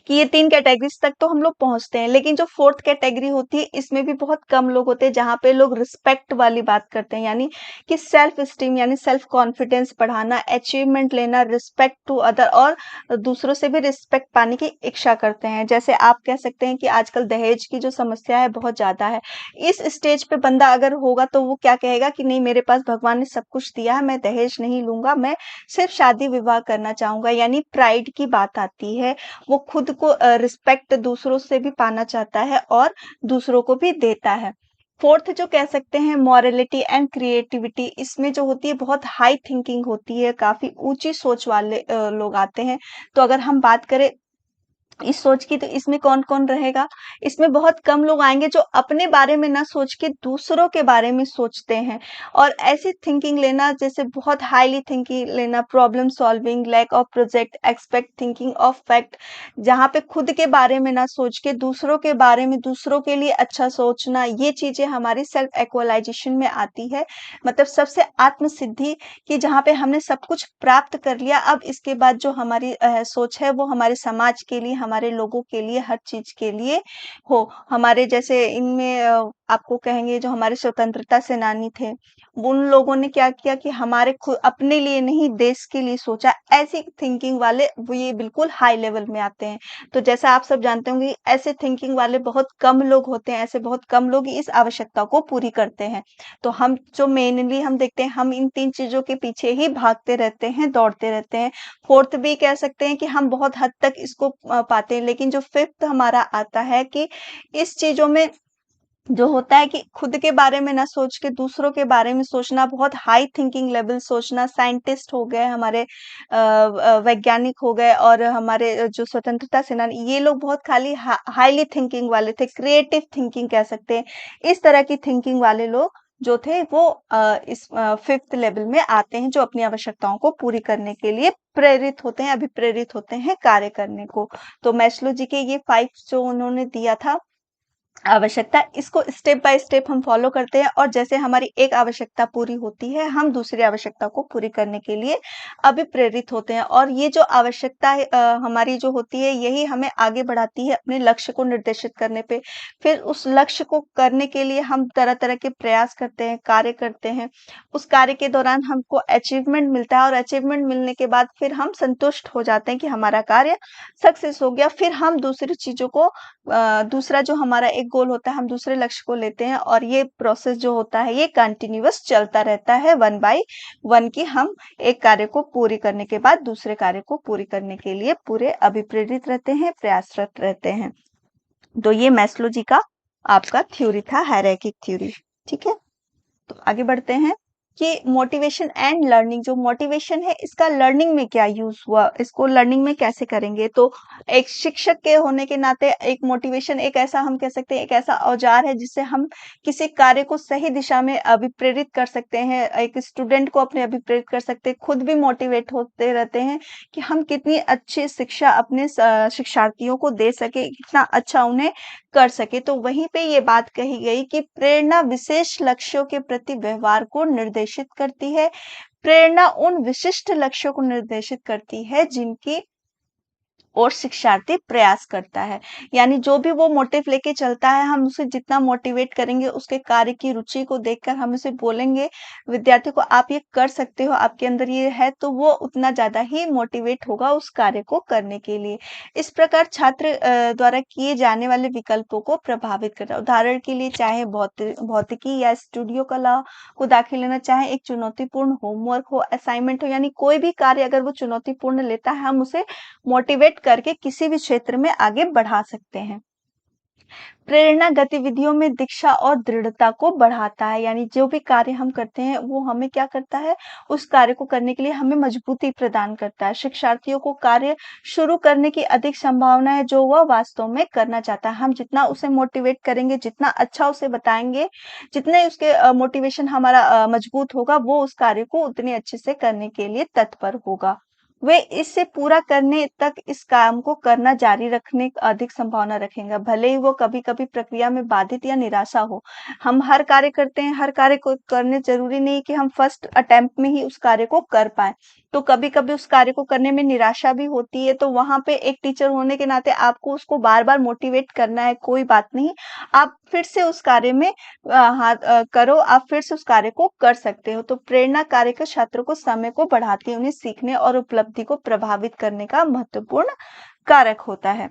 कि ये 3 कैटेगरीज़ तक तो हम लोग पहुँचते हैं, लेकिन जो 4th कैटेगरी होती है इसमें भी बहुत कम लोग होते हैं जहाँ पे लोग रिस्पेक्ट वाली बात करते हैं, यानी कि सेल्फ एस्टीम यानी सेल्फ कॉन्फिडेंस बढ़ाना, अचीवमेंट लेना, रिस्पेक्ट टू अदर, और दूसरों से भी रिस्पेक्ट पाने की इच्छा करते हैं। जैसे आप कह सकते हैं कि आजकल दहेज की जो समस्या है बहुत ज़्यादा है। इस स्टेज पे बंदा अगर होगा तो वो क्या कहेगा कि नहीं, मेरे पास भगवान ने सब कुछ दिया है, मैं दहेज नहीं लूँगा, मैं सिर्फ शादी-विवाह करना चाहूँगा, यानी प्राइड की बात आती है। वो खुद को रिस्पेक्ट दूसरों से भी पाना चाहता है और दूसरों को भी देता है। फोर्थ जो कह सकते हैं मॉरलिटी एंड क्रिएटिविटी, इसमें जो होती है बहुत हाई थिंकिंग होती है, काफ़ी ऊँची सोच वाले लोग आते हैं। तो अगर हम बात करें इस सोच की, तो इसमें कौन-कौन रहेगा? इसमें बहुत कम लोग आएँगे जो अपने बारे में ना सोच के दूसरों के बारे में सोचते हैं। और ऐसी थिंकिंग लेना, जैसे बहुत हाईली थिंकिंग लेना, problem solving, lack of project, expect thinking of fact, जहाँ पे खुद के बारे में ना सोच के दूसरों के बारे में, दूसरों के लिए अच्छा सोचना, ये चीज़ें हमारी सेल्फ एक्चुअलाइज़ेशन में आती है। मतलब सबसे आत्म-सिद्धि, कि जहाँ पे हमने सब कुछ प्राप्त कर लिया, अब इसके बाद जो हमारी सोच है वो हमारे समाज के लिए, हमारे लोगों के लिए, हर चीज़ के लिए हो। हमारे जैसे इनमें आपको कहेंगे जो हमारे स्वतंत्रता सेनानी थे, उन लोगों ने क्या किया कि हमारे अपने लिए नहीं, देश के लिए सोचा। ऐसी थिंकिंग वाले वो ये बिल्कुल हाई लेवल में आते हैं। तो जैसा आप सब जानते होंगे, ऐसे थिंकिंग वाले बहुत कम लोग होते हैं, ऐसे बहुत कम लोग ही इस आवश्यकता को पूरी करते हैं। तो हम जो मेनली हम देखते हैं, हम इन 3 चीज़ों के पीछे ही भागते रहते हैं, दौड़ते रहते हैं। 4th भी कह सकते हैं कि हम बहुत हद तक इसको पाते हैं, लेकिन जो 5th हमारा आता है कि इस चीज़ों में जो होता है कि खुद के बारे में ना सोच के दूसरों के बारे में सोचना, बहुत हाई थिंकिंग लेवल सोचना, साइंटिस्ट हो गए हमारे, वैज्ञानिक हो गए, और हमारे जो स्वतंत्रता सेनानी, ये लोग बहुत खाली हाईली थिंकिंग वाले थे, क्रिएटिव थिंकिंग कह सकते हैं। इस तरह की थिंकिंग वाले लोग जो थे वो इस 5th लेवल में आते हैं, जो अपनी आवश्यकताओं को पूरी करने के लिए प्रेरित होते हैं, अभिप्रेरित होते हैं कार्य करने को। तो मैस्लो जी के ये 5 जो उन्होंने दिया था आवश्यकता, इसको स्टेप बाय स्टेप हम फॉलो करते हैं, और जैसे हमारी एक आवश्यकता पूरी होती है, हम दूसरी आवश्यकता को पूरी करने के लिए अभिप्रेरित होते हैं। और ये जो आवश्यकता है हमारी जो होती है, यही हमें आगे बढ़ाती है अपने लक्ष्य को निर्देशित करने पे। फिर उस लक्ष्य को करने के लिए हम तरह-तरह के प्रयास करते हैं, कार्य करते हैं। उस कार्य के दौरान हमको अचीवमेंट मिलता है, और अचीवमेंट मिलने के बाद फिर हम संतुष्ट हो जाते हैं कि हमारा कार्य सक्सेस हो गया। फिर हम दूसरी चीज़ों को दूसरा जो हमारा एक गोल होता है, हम दूसरे लक्ष्य को लेते हैं, और ये प्रोसेस जो होता है ये कंटिन्यूअस चलता रहता है, वन बाय वन, की हम एक कार्य को पूरी करने के बाद दूसरे कार्य को पूरी करने के लिए पूरे अभिप्रेरित रहते हैं, प्रयासरत रहते हैं। तो ये मैस्लो जी का आपका थ्योरी था, हायरार्किक थ्योरी। ठीक है, तो आगे बढ़ते हैं कि मोटिवेशन एंड लर्निंग। जो मोटिवेशन है, इसका लर्निंग में क्या यूज हुआ, इसको लर्निंग में कैसे करेंगे? तो एक शिक्षक के होने के नाते एक मोटिवेशन, एक ऐसा हम कह सकते हैं, एक ऐसा औजार है जिससे हम किसी कार्य को सही दिशा में अभिप्रेरित कर सकते हैं, एक स्टूडेंट को अपने अभिप्रेरित कर सकते हैं, खुद भी मोटिवेट होते रहते हैं कि हम कितनी अच्छी शिक्षा अपने शिक्षार्थियों को दे सके, कितना अच्छा उन्हें कर सके। तो वहीं पे ये बात कही गई कि प्रेरणा विशेष लक्ष्यों के प्रति व्यवहार को निर्देशित करती है। प्रेरणा उन विशिष्ट लक्ष्यों को निर्देशित करती है जिनकी और शिक्षार्थी प्रयास करता है। यानी जो भी वो मोटिव लेके चलता है, हम उसे जितना मोटिवेट करेंगे, उसके कार्य की रुचि को देखकर हम उसे बोलेंगे, विद्यार्थी को आप ये कर सकते हो, आपके अंदर ये है, तो वो उतना ज़्यादा ही मोटिवेट होगा उस कार्य को करने के लिए। इस प्रकार छात्र द्वारा किए जाने वाले विकल्पों को प्रभावित करता है। उदाहरण के लिए चाहे भौतिकी या स्टूडियो कला को दाखिल लेना, चाहे एक चुनौतीपूर्ण होमवर्क हो, असाइनमेंट हो, यानी कोई भी कार्य अगर वो चुनौतीपूर्ण लेता है, हम उसे मोटिवेट करके किसी भी क्षेत्र में आगे बढ़ा सकते हैं। प्रेरणा गतिविधियों में दीक्षा और दृढ़ता को बढ़ाता है, यानी जो भी कार्य हम करते हैं वो हमें क्या करता है, उस कार्य को करने के लिए हमें मजबूती प्रदान करता है। शिक्षार्थियों को कार्य शुरू करने की अधिक संभावना है जो वह वास्तव में करना चाहता है। हम जितना उसे मोटिवेट करेंगे, जितना अच्छा उसे बताएंगे, जितने उसके मोटिवेशन हमारा मजबूत होगा, वो उस कार्य को उतने अच्छे से करने के लिए तत्पर होगा। वे इससे पूरा करने तक इस काम को करना जारी रखने की अधिक संभावना रखेंगे, भले ही वो कभी-कभी प्रक्रिया में बाधित या निराशा हो। हम हर कार्य करते हैं, हर कार्य को करने ज़रूरी नहीं कि हम फर्स्ट अटेम्प्ट में ही उस कार्य को कर पाएँ। तो कभी-कभी उस कार्य को करने में निराशा भी होती है, तो वहाँ पे एक टीचर होने के नाते आपको उसको बार-बार मोटिवेट करना है, कोई बात नहीं। आप फिर से उस कार्य में करो, आप फिर से उस कार्य को कर सकते हो। तो प्रेरणा कार्य के छात्रों को समय को बढ़ाती है, उन्हें सीखने और उपलब्धि को प्रभावित करने का महत्वपूर्ण कारक होता है।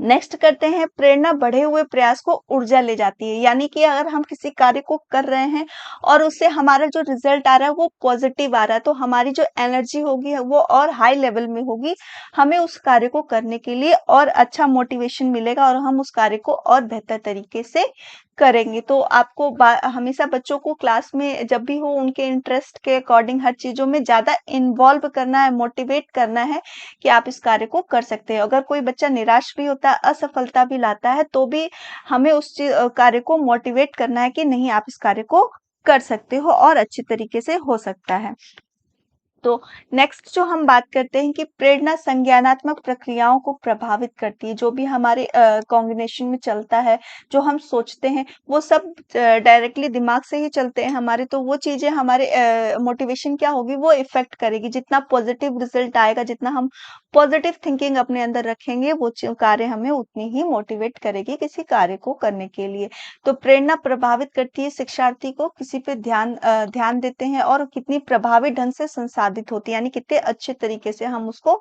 नेक्स्ट करते हैं, प्रेरणा बढ़े हुए प्रयास को ऊर्जा ले जाती है, यानी कि अगर हम किसी कार्य को कर रहे हैं और उससे हमारा जो रिजल्ट आ रहा है वो पॉजिटिव आ रहा है, तो हमारी जो एनर्जी होगी वो और हाई लेवल में होगी, हमें उस कार्य को करने के लिए और अच्छा मोटिवेशन मिलेगा और हम उस कार्य को और बेहतर तरीके से करेंगे। तो आपको हमेशा बच्चों को क्लास में जब भी हो उनके इंटरेस्ट के अकॉर्डिंग हर चीज़ों में ज़्यादा इन्वॉल्व करना है, मोटिवेट करना है कि आप इस कार्य को कर सकते हैं। अगर कोई बच्चा निराश भी होता है, असफलता भी लाता है, तो भी हमें उस कार्य को मोटिवेट करना है कि नहीं, आप इस कार्य को कर सकते हो और अच्छी तरीके से हो सकता है। तो नेक्स्ट जो हम बात करते हैं कि प्रेरणा संज्ञानात्मक प्रक्रियाओं को प्रभावित करती है। जो भी हमारे कॉग्निशन में चलता है, जो हम सोचते हैं, वो सब डायरेक्टली दिमाग से ही चलते हैं हमारे, तो वो चीज़ें हमारे मोटिवेशन क्या होगी, वो इफ़ेक्ट करेगी। जितना पॉज़िटिव रिज़ल्ट आएगा, जितना हम पॉज़िटिव थिंकिंग अपने अंदर रखेंगे, वो कार्य हमें उतनी ही मोटिवेट करेगी किसी कार्य को करने के लिए। तो प्रेरणा प्रभावित करती है शिक्षार्थी को किसी पे ध्यान देते हैं और कितनी प्रभावी ढंग से संसाधित होती है, यानी कितने अच्छे तरीके से हम उसको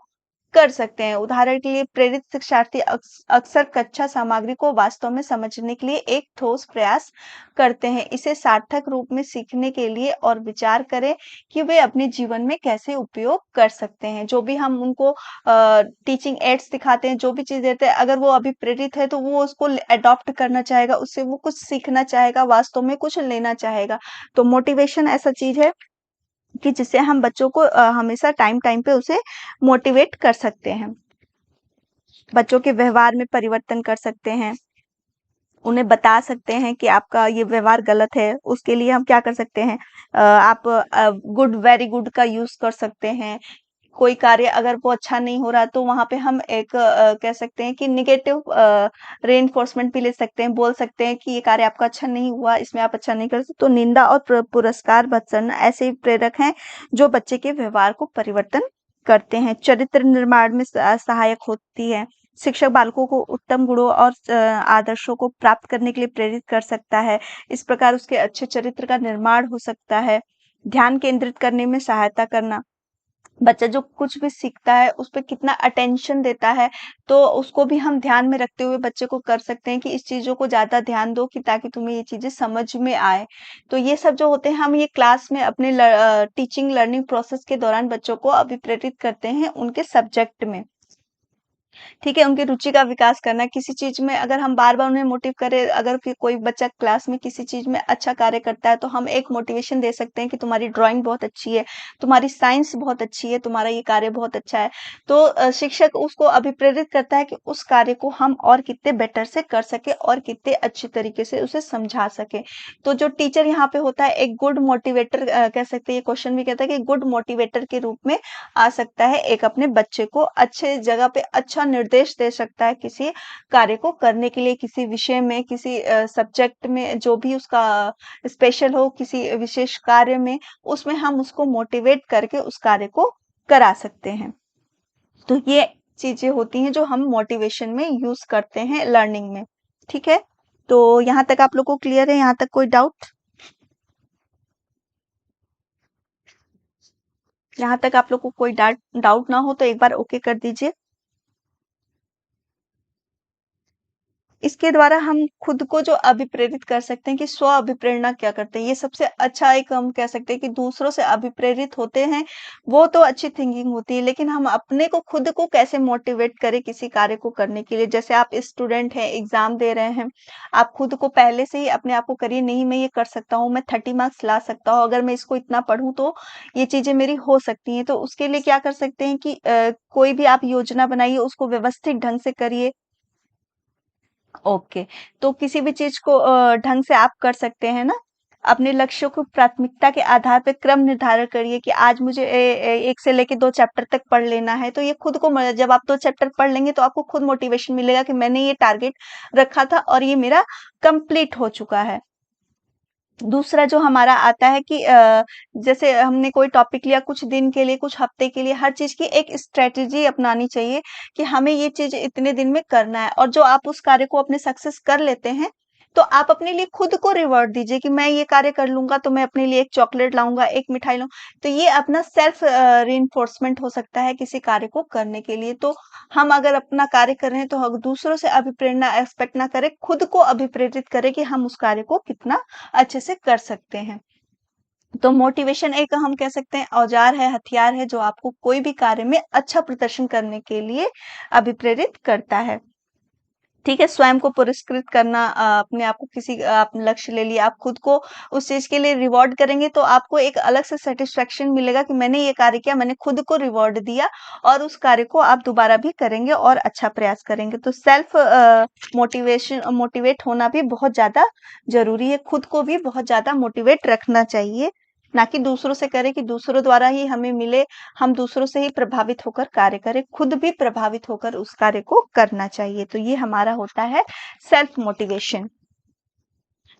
कर सकते हैं। उदाहरण के लिए प्रेरित शिक्षार्थी अक्सर कक्षा सामग्री को वास्तव में समझने के लिए एक ठोस प्रयास करते हैं। इसे सार्थक रूप में सीखने के लिए और विचार करें कि वे अपने जीवन में कैसे उपयोग कर सकते हैं। जो भी हम उनको टीचिंग एड्स दिखाते हैं, जो भी चीज़ देते हैं, अगर वो अभी प्रेरित है तो वो उसको अडॉप्ट करना चाहेगा, उससे वो कुछ सीखना चाहेगा, वास्तव में कुछ लेना चाहेगा। तो मोटिवेशन ऐसा चीज़ है कि जिससे हम बच्चों को हमेशा टाइम टाइम पे उसे मोटिवेट कर सकते हैं। बच्चों के व्यवहार में परिवर्तन कर सकते हैं, उन्हें बता सकते हैं कि आपका ये व्यवहार गलत है। उसके लिए हम क्या कर सकते हैं, आप गुड, वेरी गुड का यूज़ कर सकते हैं। कोई कार्य अगर वो अच्छा नहीं हो रहा, तो वहाँ पे हम एक कह सकते हैं कि नेगेटिव रीइंफोर्समेंट भी ले सकते हैं, बोल सकते हैं कि ये कार्य आपका अच्छा नहीं हुआ, इसमें आप अच्छा नहीं कर सकते। तो निंदा और पुरस्कार भत्सना ऐसे प्रेरक हैं जो बच्चे के व्यवहार को परिवर्तन करते हैं। चरित्र निर्माण में सहायक होती है। शिक्षक बालकों को उत्तम गुणों और आदर्शों को प्राप्त करने के लिए प्रेरित कर सकता है। इस प्रकार उसके अच्छे चरित्र का निर्माण हो सकता है। ध्यान केंद्रित करने में सहायता करना, बच्चा जो कुछ भी सीखता है उस पे कितना अटेंशन देता है, तो उसको भी हम ध्यान में रखते हुए बच्चे को कर सकते हैं कि इस चीज़ों को ज़्यादा ध्यान दो कि ताकि तुम्हें ये चीज़ें समझ में आए। तो ये सब जो होते हैं, हम ये क्लास में अपने टीचिंग लर्निंग प्रोसेस के दौरान बच्चों को अभिप्रेरित करते हैं उनके सब्जेक्ट में। ठीक है, उनकी रुचि का विकास करना, किसी चीज़ में अगर हम बार-बार उन्हें मोटिव करें, अगर कोई बच्चा क्लास में किसी चीज़ में अच्छा कार्य करता है, तो हम एक मोटिवेशन दे सकते हैं कि तुम्हारी ड्राइंग बहुत अच्छी है, तुम्हारी साइंस बहुत अच्छी है, तुम्हारा ये कार्य बहुत अच्छा है। तो शिक्षक उसको अभिप्रेरित करता है कि उस कार्य को हम और कितने बेटर से कर सकें और कितने अच्छे तरीके से उसे समझा सकें। तो जो टीचर यहाँ पे होता है, एक गुड मोटिवेटर, कह सकते हैं, ये क्वेश्चन भी कहता है कि गुड मोटिवेटर के रूप में आ सकता है। एक अपने बच्चे को अच्छे जगह पे अच्छा निर्देश दे सकता है किसी कार्य को करने के लिए, किसी विषय में, किसी सब्जेक्ट में, जो भी उसका स्पेशल हो, किसी विशेष कार्य में, उसमें हम उसको मोटिवेट करके उस कार्य को करा सकते हैं। तो ये चीजें होती हैं जो हम मोटिवेशन में यूज करते हैं लर्निंग में। ठीक है, तो यहाँ तक आप लोग को क्लियर है? यहाँ तक कोई डाउट? यहाँ तक आप लोग को कोई डाउट ना हो तो एक बार ओके कर दीजिए। इसके द्वारा हम खुद को जो अभिप्रेरित कर सकते हैं कि स्व अभिप्रेरणा क्या करते हैं, ये सबसे अच्छा एक हम कह सकते हैं कि दूसरों से अभिप्रेरित होते हैं, वो तो अच्छी थिंकिंग होती है, लेकिन हम अपने को खुद को कैसे मोटिवेट करें किसी कार्य को करने के लिए। जैसे आप स्टूडेंट हैं, एग्जाम दे रहे हैं, आप खुद को पहले से ही अपने आप को करिए, नहीं मैं ये कर सकता हूँ, मैं 30 मार्क्स ला सकता हूँ, अगर मैं इसको इतना पढ़ूं तो ये चीजें मेरी हो सकती हैं। तो उसके लिए क्या कर सकते हैं कि कोई भी आप योजना बनाइए, उसको व्यवस्थित ढंग से करिए। ओके, तो किसी भी चीज को ढंग से आप कर सकते हैं ना। अपने लक्ष्यों को प्राथमिकता के आधार पे क्रम निर्धारण करिए कि आज मुझे 1 से लेके 2 चैप्टर तक पढ़ लेना है। तो ये खुद को जब आप 2 चैप्टर पढ़ लेंगे तो आपको खुद मोटिवेशन मिलेगा कि मैंने ये टारगेट रखा था और ये मेरा कंप्लीट हो चुका है। दूसरा जो हमारा आता है कि जैसे हमने कोई टॉपिक लिया, कुछ दिन के लिए, कुछ हफ्ते के लिए, हर चीज़ की एक स्ट्रैटेजी अपनानी चाहिए कि हमें ये चीज़ इतने दिन में करना है। और जो आप उस कार्य को अपने सक्सेस कर लेते हैं, तो आप अपने लिए खुद को रिवॉर्ड दीजिए कि मैं ये कार्य कर लूँगा तो मैं अपने लिए एक चॉकलेट लाऊँगा, एक मिठाई लाऊँ। तो ये अपना सेल्फ रिइंफोर्समेंट हो सकता है किसी कार्य को करने के लिए। तो हम अगर अपना कार्य कर रहे हैं तो हम दूसरों से अभिप्रेरणा एक्सपेक्ट ना करें, खुद को अभिप्रेरित करें कि हम उस कार्य को कितना अच्छे से कर सकते हैं। तो मोटिवेशन एक हम कह सकते हैं औजार है, हथियार है, जो आपको कोई भी कार्य में अच्छा प्रदर्शन करने के लिए अभिप्रेरित करता है। ठीक है, स्वयं को पुरस्कृत करना, अपने आप को किसी आपने लक्ष्य ले लिया, आप खुद को उस चीज़ के लिए रिवॉर्ड करेंगे तो आपको एक अलग से सैटिस्फैक्शन मिलेगा कि मैंने ये कार्य किया, मैंने खुद को रिवॉर्ड दिया और उस कार्य को आप दोबारा भी करेंगे और अच्छा प्रयास करेंगे। तो सेल्फ मोटिवेट होना भी बहुत ज़्यादा ज़रूरी है, खुद को भी बहुत ज़्यादा मोटिवेट रखना चाहिए, ना कि दूसरों से करें कि दूसरों द्वारा ही हमें मिले, हम दूसरों से ही प्रभावित होकर कार्य करें, खुद भी प्रभावित होकर उस कार्य को करना चाहिए। तो ये हमारा होता है सेल्फ मोटिवेशन।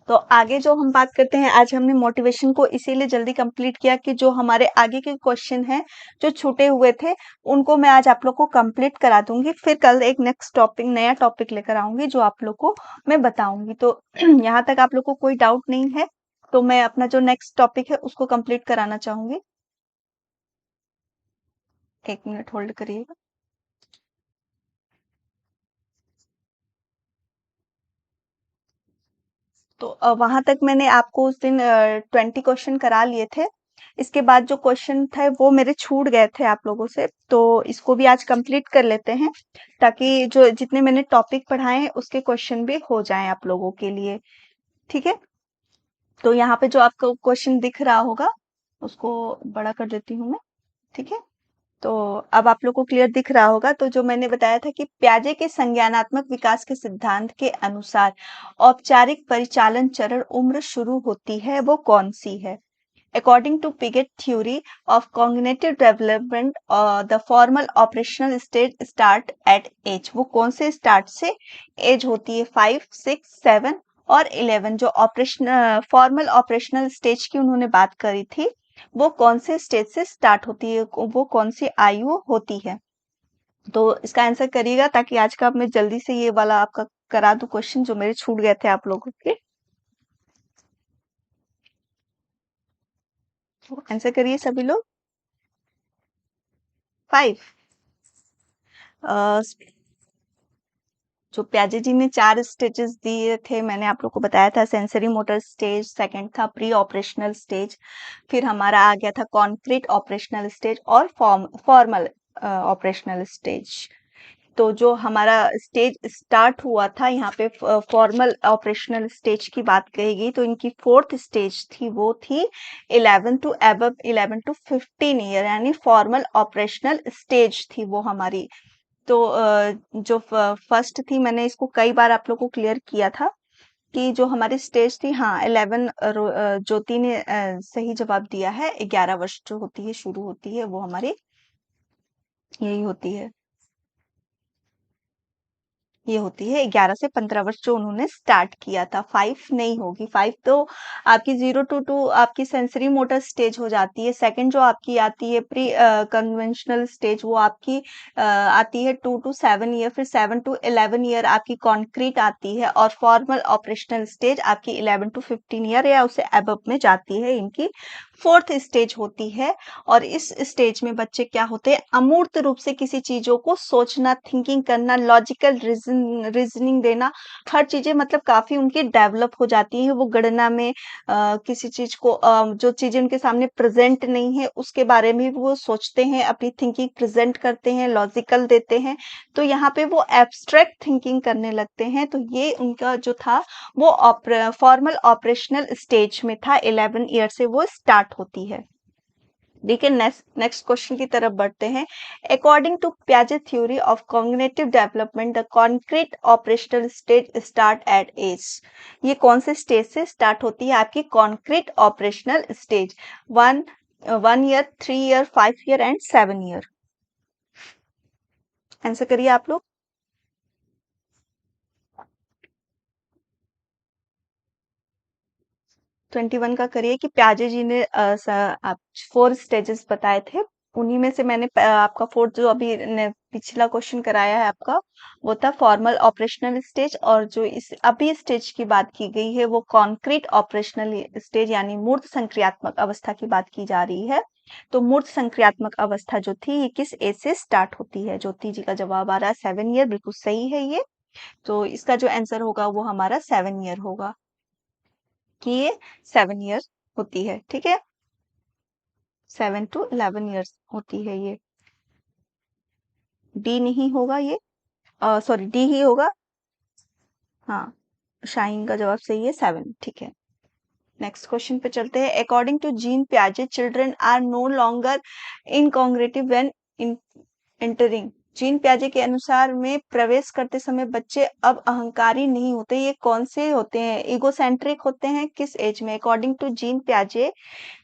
तो आगे जो हम बात करते हैं, आज हमने मोटिवेशन को इसीलिए जल्दी कंप्लीट किया कि जो हमारे आगे के क्वेश्चन हैं जो छूटे हुए थे उनको मैं आज आप लोग को कंप्लीट करा दूंगी, फिर कल एक नेक्स्ट टॉपिक नया टॉपिक लेकर आऊंगी जो आप लोग को मैं बताऊंगी। तो यहाँ तक आप लोग को कोई डाउट नहीं है? तो मैं अपना जो नेक्स्ट टॉपिक है उसको कंप्लीट कराना चाहूंगी। 1 मिनट होल्ड करिएगा। तो वहां तक मैंने आपको उस दिन 20 क्वेश्चन करा लिए थे। इसके बाद जो क्वेश्चन थे वो मेरे छूट गए थे आप लोगों से, तो इसको भी आज कंप्लीट कर लेते हैं ताकि जो जितने मैंने टॉपिक पढ़ाए हैं उसके क्वेश्चन भी हो जाएं आप लोगों के लिए। ठीक है, तो यहाँ पे जो आपको क्वेश्चन दिख रहा होगा उसको बड़ा कर देती हूँ मैं। ठीक है, तो अब आप लोग को क्लियर दिख रहा होगा। तो जो मैंने बताया था कि प्याजे के संज्ञानात्मक विकास के सिद्धांत के अनुसार औपचारिक परिचालन चरण उम्र शुरू होती है, वो कौन सी है? According to Piaget theory of cognitive development, the formal operational stage start at age। वो कौन से स्टार्ट से एज होती है? 5, 6, 7 और 11। जो ऑपरेशनल फॉर्मल ऑपरेशनल स्टेज की उन्होंने बात करी थी वो कौन से स्टेज से स्टार्ट होती है, वो कौन सी आयु होती है? तो इसका आंसर करिएगा ताकि आज का मैं जल्दी से ये वाला आपका करा दूं क्वेश्चन जो मेरे छूट गए थे आप लोगों के। आंसर करिए सभी लोग। 5। जो प्याजे जी ने 4 स्टेजेस दिए थे, मैंने आप लोग को बताया था। सेंसरी मोटर स्टेज, सेकंड था प्री ऑपरेशनल स्टेज, फिर हमारा आ गया था कॉन्क्रीट ऑपरेशनल स्टेज और फॉर्मल ऑपरेशनल स्टेज। तो जो हमारा स्टेज स्टार्ट हुआ था यहाँ पे फॉर्मल ऑपरेशनल स्टेज की बात कही गई, तो इनकी 4th स्टेज थी, वो थी 11 टू अबव 11 टू 15 ईयर, यानी फॉर्मल ऑपरेशनल स्टेज थी वो हमारी। तो जो फर्स्ट थी, मैंने इसको कई बार आप लोग को क्लियर किया था कि जो हमारी स्टेज थी, हाँ 11, ज्योति ने सही जवाब दिया है। 11 वर्ष जो होती है शुरू होती है वो हमारी यही होती है, ये होती है 11 से 15 वर्ष जो उन्होंने स्टार्ट किया था। 5 नहीं होगी, 5 तो आपकी 0 to 2 आपकी सेंसरी मोटर स्टेज हो जाती है। सेकंड जो आपकी आती है प्री कन्वेंशनल स्टेज, वो आपकी आती है 2 to 7 ईयर, फिर 7 to 11 ईयर आपकी कॉन्क्रीट आती है, और फॉर्मल ऑपरेशनल स्टेज आपकी 11 to 15 ईयर या उससे अबव में जाती है, इनकी 4th स्टेज होती है। और इस स्टेज में बच्चे क्या होते हैं? अमूर्त रूप से किसी चीजों को सोचना, थिंकिंग करना, लॉजिकल रीजनिंग देना, हर चीजें मतलब काफी उनकी डेवलप हो जाती है। वो गणना में किसी चीज को जो चीजें उनके सामने प्रेजेंट नहीं है उसके बारे में भी वो सोचते हैं, अपनी थिंकिंग प्रेजेंट करते हैं, लॉजिकल देते हैं। तो यहाँ पे वो एब्स्ट्रैक्ट थिंकिंग करने लगते हैं। तो ये उनका जो था वो फॉर्मल ऑपरेशनल स्टेज में था, 11 ईयर से वो स्टार्ट होती है। देखिए, नेक्स्ट नेक्स्ट क्वेश्चन की तरफ बढ़ते हैं। अकॉर्डिंग टू पियाजे theory of cognitive development, the concrete operational stage start at age. ये कौन से स्टेज से स्टार्ट होती है? आपकी concrete operational stage. 1 year, 3 year, 5 year and 7 year. Answer करिए आप लोग। 21 का करिए कि प्याजे जी ने 4 स्टेजेस बताए थे, उन्हीं में से मैंने आपका 4th जो अभी पिछला क्वेश्चन कराया है आपका, वो था फॉर्मल ऑपरेशनल स्टेज। और जो इस अभी स्टेज की बात की गई है वो कॉन्क्रीट ऑपरेशनल स्टेज यानी मूर्त संक्रियात्मक अवस्था की बात की जा रही है। तो मूर्त संक्रियात्मक अवस्था जो थी ये किस एज से स्टार्ट होती है? ज्योति जी का जवाब आ रहा है 7 ईयर, बिल्कुल सही है ये। तो इसका जो आंसर होगा वो हमारा 7 ईयर होगा, कि ये 7 ईयर होती है। ठीक है, 7 to 11 ईयर्स होती है ये। डी नहीं होगा ये, सॉरी डी ही होगा। हाँ, शाहीन का जवाब सही है, 7। ठीक है, नेक्स्ट क्वेश्चन पे चलते हैं। अकॉर्डिंग टू जीन पियाजे, children are no longer incognitive when entering. Jean पियाजे के अनुसार में प्रवेश करते समय बच्चे अब अहंकारी नहीं होते। ये कौन से होते हैं? इगोसेंट्रिक होते हैं किस एज में? अकॉर्डिंग टू जीन पियाजे,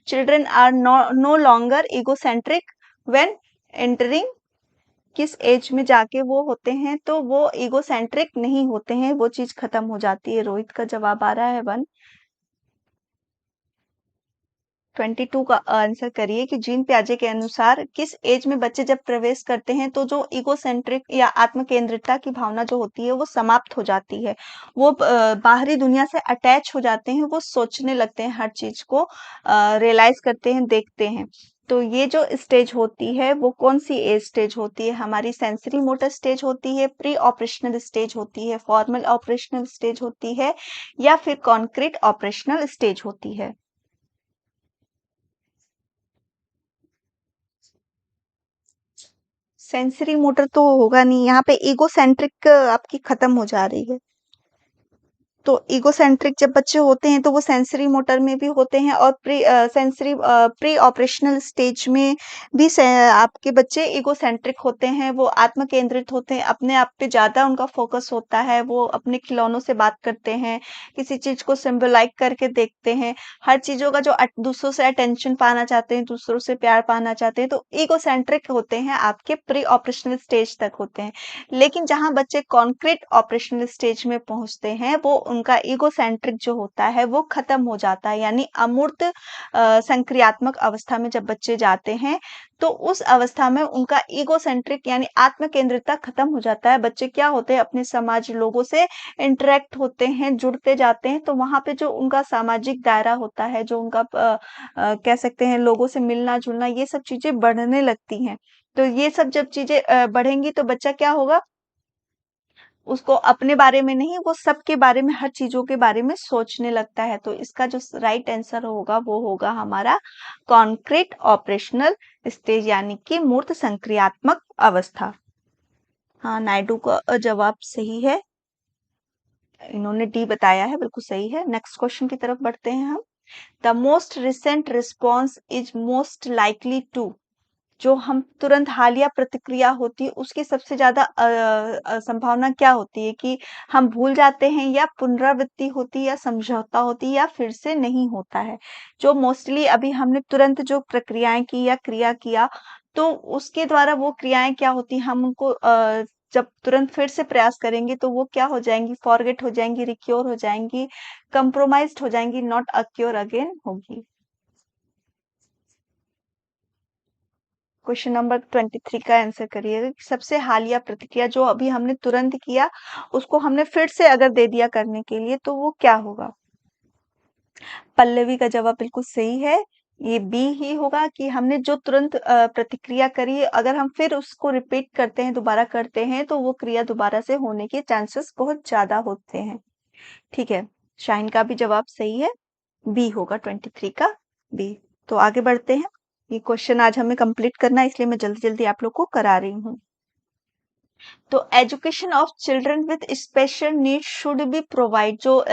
children are no longer egocentric when entering. किस एज में जाके वो होते हैं तो वो इगोसेंट्रिक नहीं होते हैं, वो चीज खत्म हो जाती है। रोहित का जवाब आ रहा है 1। 22 का आंसर करिए कि जीन पियाजे के अनुसार किस एज में बच्चे जब प्रवेश करते हैं तो जो इगोसेंट्रिक या आत्म केंद्रितता की भावना जो होती है वो समाप्त हो जाती है। वो बाहरी दुनिया से अटैच हो जाते हैं, वो सोचने लगते हैं, हर चीज को रियलाइज करते हैं, देखते हैं। तो ये जो स्टेज होती है वो कौन सी एज स्टेज होती है? हमारी सेंसरी मोटर स्टेज होती है, प्री ऑपरेशनल स्टेज होती है, फॉर्मल ऑपरेशनल स्टेज होती है, या फिर कॉन्क्रीट ऑपरेशनल स्टेज होती है? सेंसरी मोटर तो होगा नहीं, यहाँ पे ईगोसेंट्रिक आपकी खत्म हो जा रही है। तो ईगोसेंट्रिक जब बच्चे होते हैं तो वो सेंसरी मोटर में भी होते हैं, और प्री ऑपरेशनल स्टेज में भी आपके बच्चे ईगोसेंट्रिक होते हैं। वो आत्म केंद्रित होते हैं, अपने आप पे ज्यादा उनका फोकस होता है, वो अपने खिलौनों से बात करते हैं, किसी चीज को सिंबलाइज करके देखते हैं, हर चीजों का जो दूसरों से अटेंशन पाना चाहते हैं, दूसरों से प्यार पाना चाहते हैं, तो ईगोसेंट्रिक होते हैं, आपके प्री ऑपरेशनल स्टेज तक होते हैं। लेकिन जहाँ बच्चे कॉन्क्रीट ऑपरेशनल स्टेज में पहुंचते हैं वो उनका ईगोसेंट्रिक जो होता है वो खत्म हो जाता है, यानी अमूर्त संक्रियात्मक अवस्था में जब बच्चे जाते हैं तो उस अवस्था में उनका ईगोसेंट्रिक यानी आत्म केंद्रितता खत्म हो जाता है। बच्चे क्या होते हैं? अपने समाज लोगों से इंटरेक्ट होते हैं, जुड़ते जाते हैं, तो वहां पे जो उनका सामाजिक दायरा होता है, जो उनका कह सकते हैं लोगों से मिलना जुलना, ये सब चीजें बढ़ने लगती हैं। तो ये सब जब चीजें बढ़ेंगी तो बच्चा क्या होगा? उसको अपने बारे में नहीं, वो सबके बारे में, हर चीजों के बारे में सोचने लगता है। तो इसका जो राइट आंसर होगा वो होगा हमारा कॉन्क्रीट ऑपरेशनल स्टेज, यानी कि मूर्त संक्रियात्मक अवस्था। हाँ, नायडू का जवाब सही है, इन्होंने डी बताया है, बिल्कुल सही है। नेक्स्ट क्वेश्चन की तरफ बढ़ते हैं हम। The most recent response is most likely to. जो हम तुरंत हालिया प्रतिक्रिया होती है उसकी सबसे ज्यादा संभावना क्या होती है कि हम भूल जाते हैं, या पुनरावृत्ति होती है, या समझौता होती है, या फिर से नहीं होता है? जो मोस्टली अभी हमने तुरंत जो प्रक्रियाएं की या क्रिया किया, तो उसके द्वारा वो क्रियाएं क्या होती, हम उनको जब तुरंत फिर से प्रयास करेंगे तो वो क्या हो जाएंगी? फॉरगेट हो जाएंगी, रिक्योर हो जाएंगी, कंप्रोमाइज्ड हो जाएंगी, नॉट अक्योर अगेन होगी। क्वेश्चन नंबर 23 का आंसर करिएगा कि सबसे हालिया प्रतिक्रिया जो अभी हमने तुरंत किया उसको हमने फिर से अगर दे दिया करने के लिए तो वो क्या होगा? पल्लवी का जवाब बिल्कुल सही है, ये बी ही होगा कि हमने जो तुरंत प्रतिक्रिया करी, अगर हम फिर उसको रिपीट करते हैं, दोबारा करते हैं, तो वो क्रिया दोबारा से होने के चांसेस बहुत ज्यादा होते हैं। ठीक है, शाइन का भी जवाब सही है, बी होगा 23 का, बी। तो आगे बढ़ते हैं। ये क्वेश्चन आज हमें कंप्लीट करना है, इसलिए मैं जल्दी जल्दी आप लोग को करा रही हूँ। तो education of children with special need should be provide. जो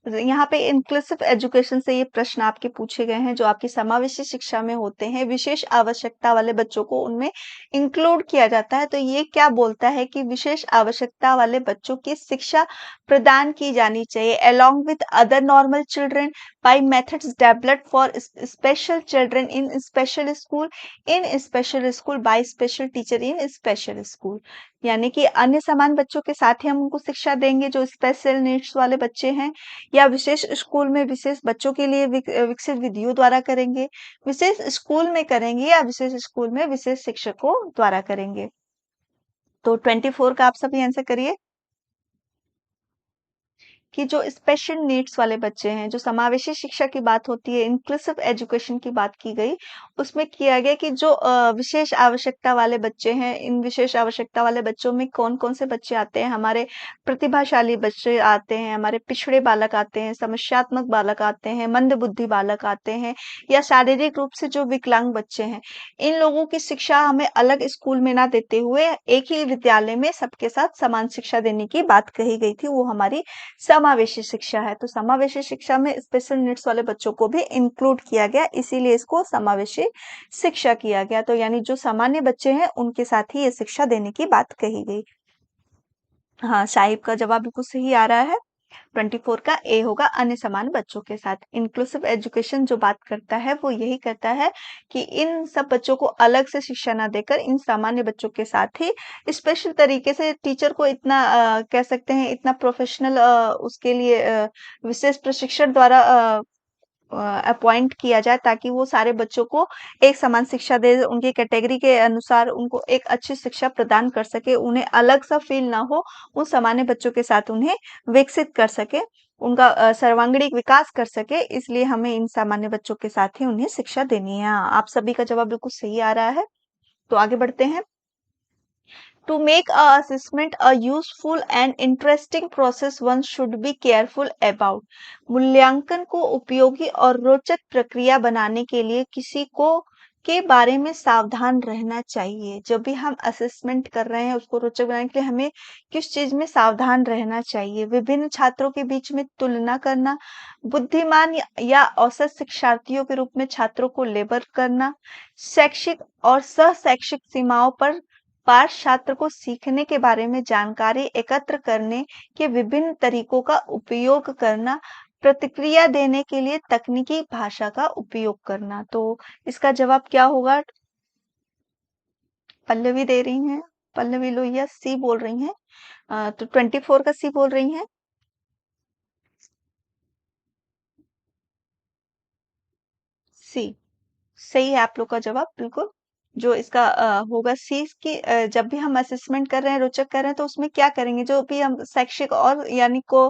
यहाँ पे इंक्लूसिव एजुकेशन से ये प्रश्न आपके पूछे गए हैं, जो आपकी समावेशी शिक्षा में होते हैं, विशेष आवश्यकता वाले बच्चों को उनमें इंक्लूड किया जाता है। तो ये क्या बोलता है कि विशेष आवश्यकता वाले बच्चों की शिक्षा प्रदान की जानी चाहिए along with other normal children by methods developed for special children in special school by special teacher in special school। यानी कि अन्य समान बच्चों के साथ ही हम उनको शिक्षा देंगे जो स्पेशल नीड्स वाले बच्चे हैं, या विशेष स्कूल में विशेष बच्चों के लिए विकसित विधियों द्वारा करेंगे, विशेष स्कूल में करेंगे, या विशेष स्कूल में विशेष शिक्षकों द्वारा करेंगे? तो 24 का आप सभी आंसर करिए। कि जो स्पेशल नीड्स वाले बच्चे हैं, जो समावेशी शिक्षा की बात होती है, इंक्लूसिव एजुकेशन की बात की गई, उसमें किया गया कि जो विशेष आवश्यकता वाले बच्चे हैं, इन विशेष आवश्यकता वाले बच्चों में कौन-कौन से बच्चे आते हैं, हमारे प्रतिभाशाली बच्चे आते हैं, हमारे पिछड़े बालक आते हैं, समस्यात्मक बालक आते हैं, मंदबुद्धि बालक आते हैं या शारीरिक रूप से जो विकलांग बच्चे हैं। इन लोगों की शिक्षा हमें अलग स्कूल में ना देते हुए एक ही विद्यालय में सबके साथ समान शिक्षा देने की बात कही गई थी, वो हमारी समावेशी शिक्षा है। तो समावेशी शिक्षा में स्पेशल नीड्स वाले बच्चों को भी इंक्लूड किया गया, इसीलिए इसको समावेशी शिक्षा किया गया। तो यानी जो सामान्य बच्चे हैं उनके साथ ही ये शिक्षा देने की बात कही गई। हाँ, साहिब का जवाब बिल्कुल सही आ रहा है। 24 का ए होगा, अन्य समान बच्चों के साथ। इंक्लूसिव एजुकेशन जो बात करता है वो यही कहता है कि इन सब बच्चों को अलग से शिक्षा ना देकर इन सामान्य बच्चों के साथ ही स्पेशल तरीके से टीचर को इतना कह सकते हैं इतना प्रोफेशनल उसके लिए विशेष प्रशिक्षण द्वारा अपॉइंट किया जाए ताकि वो सारे बच्चों को एक समान शिक्षा दे, उनकी कैटेगरी के अनुसार उनको एक अच्छी शिक्षा प्रदान कर सके, उन्हें अलग सा फील ना हो, उन सामान्य बच्चों के साथ उन्हें विकसित कर सके, उनका सर्वांगीण विकास कर सके, इसलिए हमें इन सामान्य बच्चों के साथ ही उन्हें शिक्षा देनी है। हाँ, आप सभी का जवाब बिल्कुल सही आ रहा है। तो आगे बढ़ते हैं। To make a assessment a useful and interesting process, one should be careful about. मूल्यांकन को उपयोगी और रोचक प्रक्रिया बनाने के लिए किसी को के बारे में सावधान रहना चाहिए। जब भी हम असेसमेंट कर रहे हैं उसको रोचक बनाने के लिए हमें किस चीज में सावधान रहना चाहिए। विभिन्न छात्रों के बीच में तुलना करना, बुद्धिमान या औसत शिक्षार्थियों के रूप में छात्रों को लेबल करना, शैक्षिक और सह शैक्षिक सीमाओं पर पार छात्र को सीखने के बारे में जानकारी एकत्र करने के विभिन्न तरीकों का उपयोग करना, प्रतिक्रिया देने के लिए तकनीकी भाषा का उपयोग करना। तो इसका जवाब क्या होगा? पल्लवी दे रही हैं, पल्लवी लोहिया सी बोल रही हैं। तो 24 का सी बोल रही हैं। सी सही है आप लोग का जवाब बिल्कुल। जो इसका होगा सी की जब भी हम असेसमेंट कर रहे हैं, रोचक कर रहे हैं तो उसमें क्या करेंगे? जो भी हम शैक्षिक और यानी को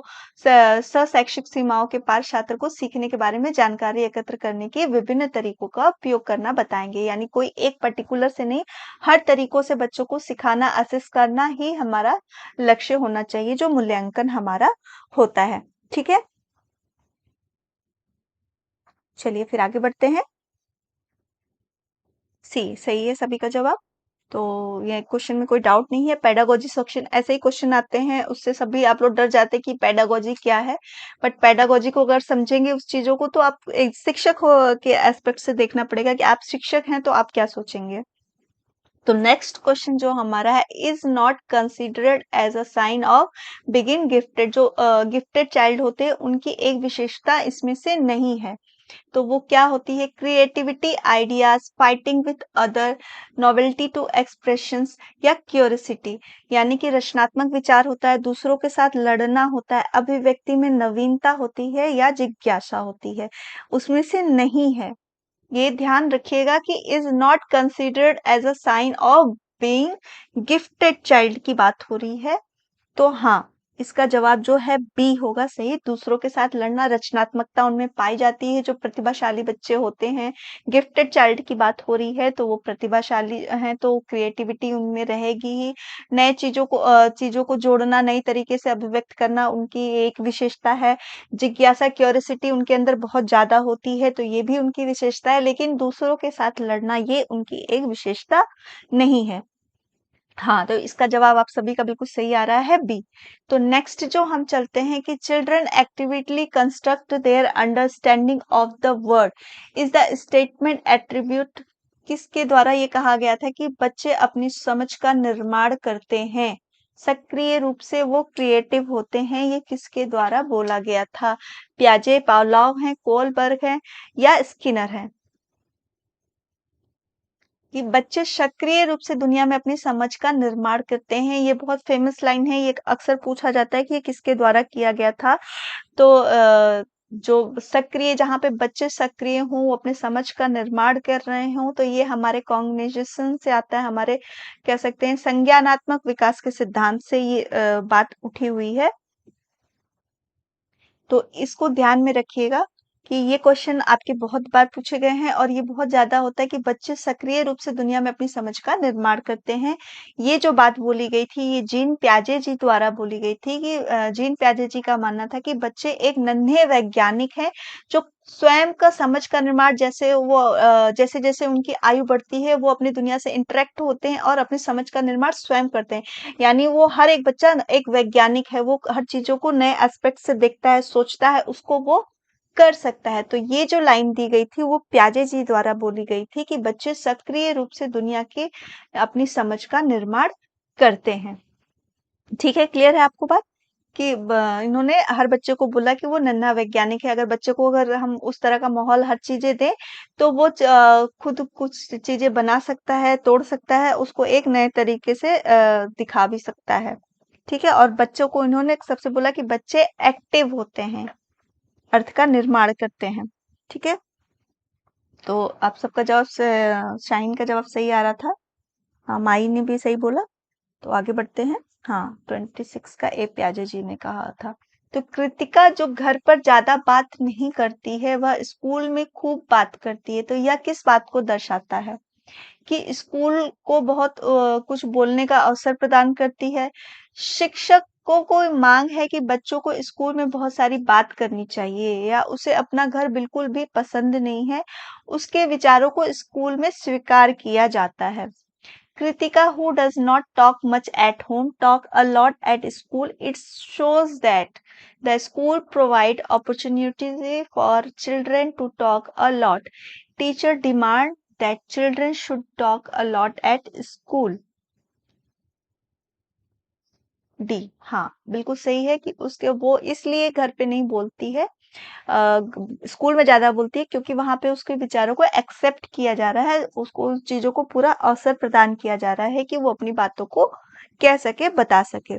शैक्षिक सीमाओं के पार छात्र को सीखने के बारे में जानकारी एकत्र करने के विभिन्न तरीकों का उपयोग करना बताएंगे। यानी कोई एक पर्टिकुलर से नहीं, हर तरीकों से बच्चों को सिखाना, असेस करना ही हमारा लक्ष्य होना चाहिए, जो मूल्यांकन हमारा होता है। ठीक है, चलिए फिर आगे बढ़ते हैं। सी सही है सभी का जवाब। तो ये क्वेश्चन में कोई डाउट नहीं है। पेडागोजी सेक्शन ऐसे ही क्वेश्चन आते हैं, उससे सभी आप लोग डर जाते हैं कि पेडागोजी क्या है, बट पेडागोजी को अगर समझेंगे उस चीजों को तो आप एक शिक्षक हो के एस्पेक्ट से देखना पड़ेगा कि आप शिक्षक हैं तो आप क्या सोचेंगे। तो नेक्स्ट क्वेश्चन जो हमारा है, is not considered as a sign of begin gifted. जो गिफ्टेड चाइल्ड होते हैं उनकी एक विशेषता इसमें से नहीं है, तो वो क्या होती है? Creativity, ideas, fighting with other, novelty to expressions या क्यूरियोसिटी। यानी कि रचनात्मक विचार होता है, दूसरों के साथ लड़ना होता है, अभिव्यक्ति में नवीनता होती है या जिज्ञासा होती है, उसमें से नहीं है। ये ध्यान रखिएगा कि is not considered as a sign of being gifted child की बात हो रही है। तो हाँ, इसका जवाब जो है बी होगा सही। दूसरों के साथ लड़ना, रचनात्मकता उनमें पाई जाती है, जो प्रतिभाशाली बच्चे होते हैं। गिफ्टेड चाइल्ड की बात हो रही है तो वो प्रतिभाशाली हैं तो क्रिएटिविटी उनमें रहेगी ही। नए चीजों को जोड़ना, नई तरीके से अभिव्यक्त करना उनकी एक विशेषता है। जिज्ञासा, क्यूरियोसिटी उनके अंदर बहुत ज्यादा होती है, तो ये भी उनकी विशेषता है। लेकिन दूसरों के साथ लड़ना ये उनकी एक विशेषता नहीं है। हाँ, तो इसका जवाब आप सभी का बिल्कुल सही आ रहा है, बी। तो नेक्स्ट जो हम चलते हैं कि children actively construct their understanding of the world, is the statement attribute. किसके द्वारा ये कहा गया था कि बच्चे अपनी समझ का निर्माण करते हैं, सक्रिय रूप से वो क्रिएटिव होते हैं, ये किसके द्वारा बोला गया था? पियाजे, पावलोव हैं, कोलबर्ग हैं या स्किनर हैं? कि बच्चे सक्रिय रूप से दुनिया में अपनी समझ का निर्माण करते हैं, ये बहुत फेमस लाइन है। ये अक्सर पूछा जाता है कि ये किसके द्वारा किया गया था। तो जो सक्रिय, जहाँ पे बच्चे सक्रिय हों, वो अपने समझ का निर्माण कर रहे हों, तो ये हमारे कॉग्निशन से आता है, हमारे कह सकते हैं संज्ञानात्मक विकास के सिद्धांत से ये बात उठी हुई है। तो इसको ध्यान में रखिएगा कि ये क्वेश्चन आपके बहुत बार पूछे गए हैं और ये बहुत ज़्यादा होता है कि बच्चे सक्रिय रूप से दुनिया में अपनी समझ का निर्माण करते हैं। ये जो बात बोली गई थी, ये जीन पियाजे जी द्वारा बोली गई थी कि जीन पियाजे जी का मानना था कि बच्चे एक नन्हे वैज्ञानिक हैं, जो स्वयं का समझ का निर्माण जैसे वो जैसे-जैसे उनकी आयु बढ़ती है, वो अपनी दुनिया से इंटरैक्ट होते हैं और अपनी समझ का निर्माण स्वयं करते हैं। यानी वो हर एक बच्चा एक वैज्ञानिक है, वो हर चीज़ों को नए एस्पेक्ट से देखता है, सोचता है, उसको वो कर सकता है। तो ये जो लाइन दी गई थी, वो पियाजे जी द्वारा बोली गई थी कि बच्चे सक्रिय रूप से दुनिया के अपनी समझ का निर्माण करते हैं। ठीक है, क्लियर है आपको बात? कि इन्होंने हर बच्चे को बोला कि वो नन्हा वैज्ञानिक है। अगर बच्चे को अगर हम उस तरह का माहौल हर चीज़ें दें, तो वो खुद कुछ चीज़ें बना सकता है, तोड़ सकता है, उसको एक नए तरीके से दिखा भी सकता है। ठीक है? और बच्चों को इन्होंने सबसे बोला कि बच्चे एक्टिव होते हैं, अर्थ का निर्माण करते हैं। ठीक है? तो आप सबका जवाब शाहीन का जवाब सही आ रहा था। हाँ, माई ने भी सही बोला। तो आगे बढ़ते हैं। हाँ, 26 का ए प्याजे जी ने कहा था। तो कृतिका जो घर पर ज्यादा बात नहीं करती है, वह स्कूल में खूब बात करती है। तो यह किस बात को दर्शाता है? कि स्कूल को बहुत कुछ बोलने का अवसर प्रदान करती है। शिक्षकों को मांग है कि बच्चों को स्कूल में बहुत सारी बात करनी चाहिए, या उसे अपना घर बिल्कुल भी पसंद नहीं है, उसके विचारों को स्कूल में स्वीकार किया जाता है। Kritika, who does not talk much at home, talk a lot at school. It shows that the school provide opportunity for children to talk a lot. Teacher demand that children should talk a lot at school. D, हाँ, बिल्कुल सही है कि उसके वो इसलिए घर पे नहीं बोलती है, स्कूल में ज्यादा बोलती है, क्योंकि वहां पे उसके विचारों को एक्सेप्ट किया जा रहा है, उसको उन चीजों को पूरा अवसर प्रदान किया जा रहा है कि वो अपनी बातों को कह सके, बता सके।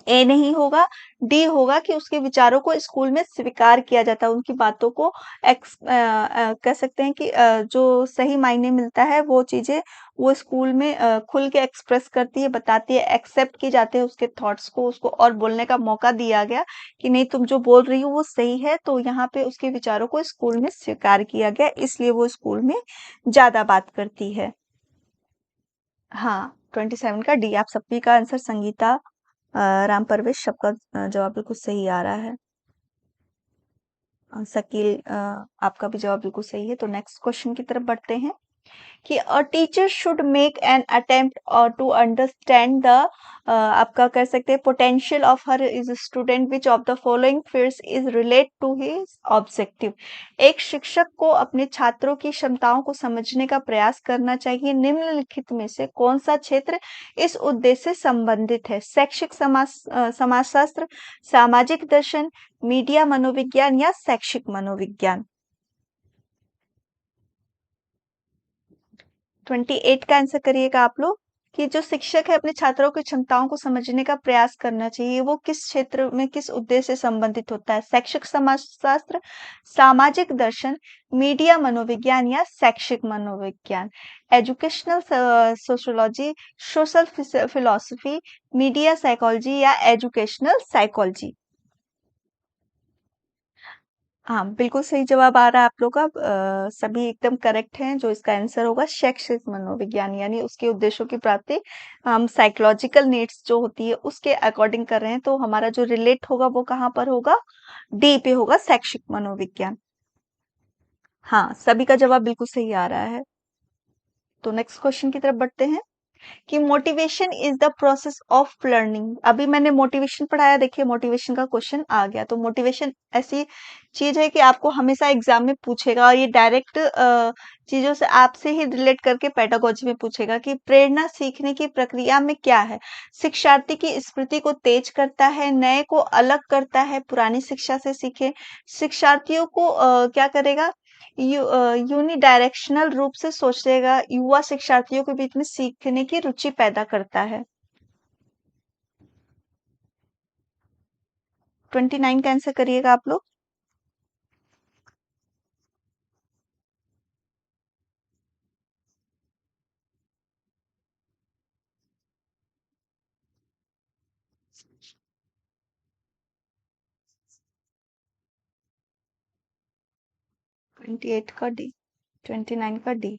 ए नहीं होगा, डी होगा कि उसके विचारों को स्कूल में स्वीकार किया जाता है, उनकी बातों को कह सकते हैं कि जो सही मायने मिलता है वो चीजें वो स्कूल में खुल के एक्सप्रेस करती है, बताती है, एक्सेप्ट की जाते हैं उसके थॉट्स को, उसको और बोलने का मौका दिया गया कि नहीं, तुम जो बोल रही हो वो सही है। तो यहाँ पे उसके विचारों को स्कूल में स्वीकार किया गया, इसलिए वो स्कूल में ज्यादा बात करती है। हाँ, 27 का डी। आप सभी का आंसर संगीता राम परवेश, सबका जवाब बिल्कुल सही आ रहा है। शकील, आपका भी जवाब बिल्कुल सही है। तो नेक्स्ट क्वेश्चन की तरफ बढ़ते हैं कि a teacher should make an attempt और टू अंडरस्टैंड द आपका कह सकते हैं पोटेंशियल ऑफ हर is student which of the following fields is relate to his objective. एक शिक्षक को अपने छात्रों की क्षमताओं को समझने का प्रयास करना चाहिए। निम्नलिखित में से कौन सा क्षेत्र इस उद्देश्य से संबंधित है? शैक्षिक समाजशास्त्र, सामाजिक दर्शन, मीडिया मनोविज्ञान या शैक्षिक मनोविज्ञान? 28 का आंसर करिएगा आप लोग कि जो शिक्षक है अपने छात्रों की क्षमताओं को समझने का प्रयास करना चाहिए, वो किस क्षेत्र में किस उद्देश्य से संबंधित होता है? शैक्षिक समाजशास्त्र, सामाजिक दर्शन, मीडिया मनोविज्ञान या शैक्षिक मनोविज्ञान? Educational sociology, social philosophy, media psychology या एजुकेशनल साइकोलॉजी? हाँ, बिल्कुल सही जवाब आ रहा है आप लोग का। सभी एकदम करेक्ट हैं। जो इसका आंसर होगा शैक्षिक मनोविज्ञान, यानी उसके उद्देश्यों की प्राप्ति हम साइकोलॉजिकल नीड्स जो होती है उसके अकॉर्डिंग कर रहे हैं। तो हमारा जो रिलेट होगा वो कहाँ पर होगा? डी पे होगा, शैक्षिक मनोविज्ञान। हाँ, सभी का जवाब बिल्कुल सही आ रहा है। तो नेक्स्ट क्वेश्चन की तरफ बढ़ते हैं कि motivation is the process of learning. अभी मैंने मोटिवेशन पढ़ाया, देखिए मोटिवेशन का क्वेश्चन आ गया। तो मोटिवेशन ऐसी चीज है कि आपको हमेशा एग्जाम में पूछेगा, और ये डायरेक्ट चीजों से आपसे ही रिलेट करके पेडागोजी में पूछेगा कि प्रेरणा सीखने की प्रक्रिया में क्या है? शिक्षार्थी की स्मृति को तेज करता है, नए को अलग करता है, पुरानी शिक्षा से सीखे। शिक्षार्थियों को क्या करेगा? यूनिडायरेक्शनल रूप से सोचेगा, युवा शिक्षार्थियों के बीच में सीखने की रुचि पैदा करता है। 29 का आंसर करिएगा आप लोग। 28 का डी, 29 का डी।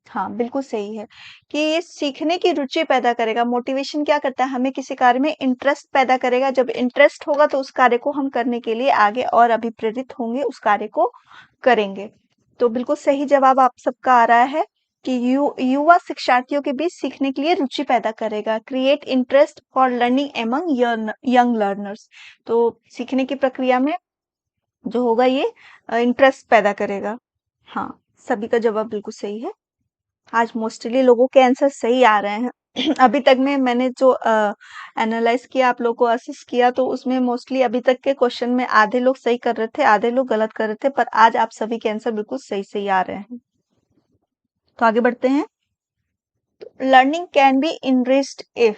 हाँ, बिल्कुल सही है कि ये सीखने की रुचि पैदा करेगा। मोटिवेशन क्या करता है? हमें किसी कार्य में इंटरेस्ट पैदा करेगा। जब इंटरेस्ट होगा तो उस कार्य को हम करने के लिए आगे और अभिप्रेरित होंगे, उस कार्य को करेंगे। तो बिल्कुल सही जवाब आप सबका आ रहा है कि युवा शिक्षार्थियों के बीच सीखने के लिए रुचि पैदा करेगा। Create interest for learning among young learners. तो सीखने की प्रक्रिया में जो होगा ये इंटरेस्ट पैदा करेगा। हाँ, सभी का जवाब बिल्कुल सही है। आज मोस्टली लोगों के आंसर सही आ रहे हैं। अभी तक में मैंने जो एनालाइज किया, आप लोगों को असिस्ट किया, तो उसमें मोस्टली अभी तक के क्वेश्चन में आधे लोग सही कर रहे थे, आधे लोग गलत कर रहे थे, पर आज आप सभी के आंसर बिल्कुल सही सही आ रहे हैं। तो आगे बढ़ते हैं। Learning can be enriched if,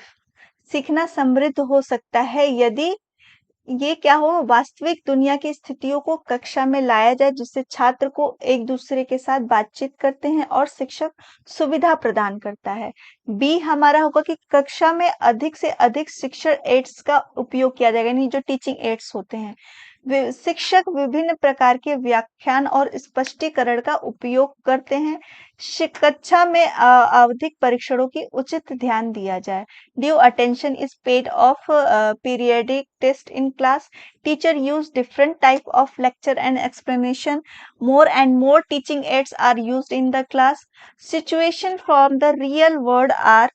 सीखना समृद्ध हो सकता है यदि ये क्या हो, वास्तविक दुनिया की स्थितियों को कक्षा में लाया जाए, जिससे छात्र को एक दूसरे के साथ बातचीत करते हैं और शिक्षक सुविधा प्रदान करता है। बी हमारा होगा कि कक्षा में अधिक से अधिक शिक्षण एड्स का उपयोग किया जाएगा, यानी जो टीचिंग एड्स होते हैं। शिक्षक विभिन्न प्रकार के व्याख्यान और स्पष्टीकरण का उपयोग करते हैं। कक्षा में आवधिक परीक्षणों की उचित ध्यान दिया जाए। Due attention is paid of periodic test in class. Teacher use different type of lecture and explanation. More and more teaching aids are used in the class. Situation from the real world are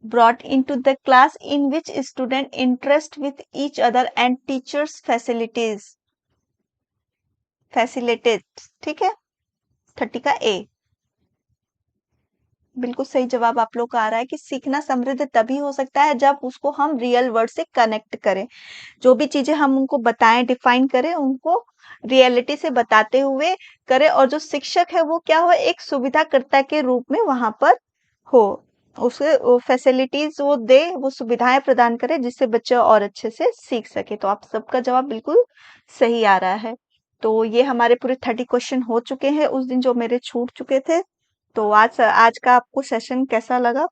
brought into the class in which student interest with each other and teachers facilitates. ठीक है, 30 का ए। बिल्कुल सही जवाब आप लोग का आ रहा है कि सीखना समृद्ध तभी हो सकता है जब उसको हम रियल वर्ल्ड से कनेक्ट करें। जो भी चीजें हम उनको बताएं, डिफाइन करें, उनको रियलिटी से बताते हुए करें, और जो शिक्षक है वो क्या हो, एक सुविधाकर्ता के रूप में वहां पर हो, उसे फैसिलिटीज वो दे, वो सुविधाएं प्रदान करे, जिससे बच्चे और अच्छे से सीख सके। तो आप सबका जवाब बिल्कुल सही आ रहा है। तो ये हमारे पूरे 30 क्वेश्चन हो चुके हैं उस दिन जो मेरे छूट चुके थे। तो आज का आपको सेशन कैसा लगा?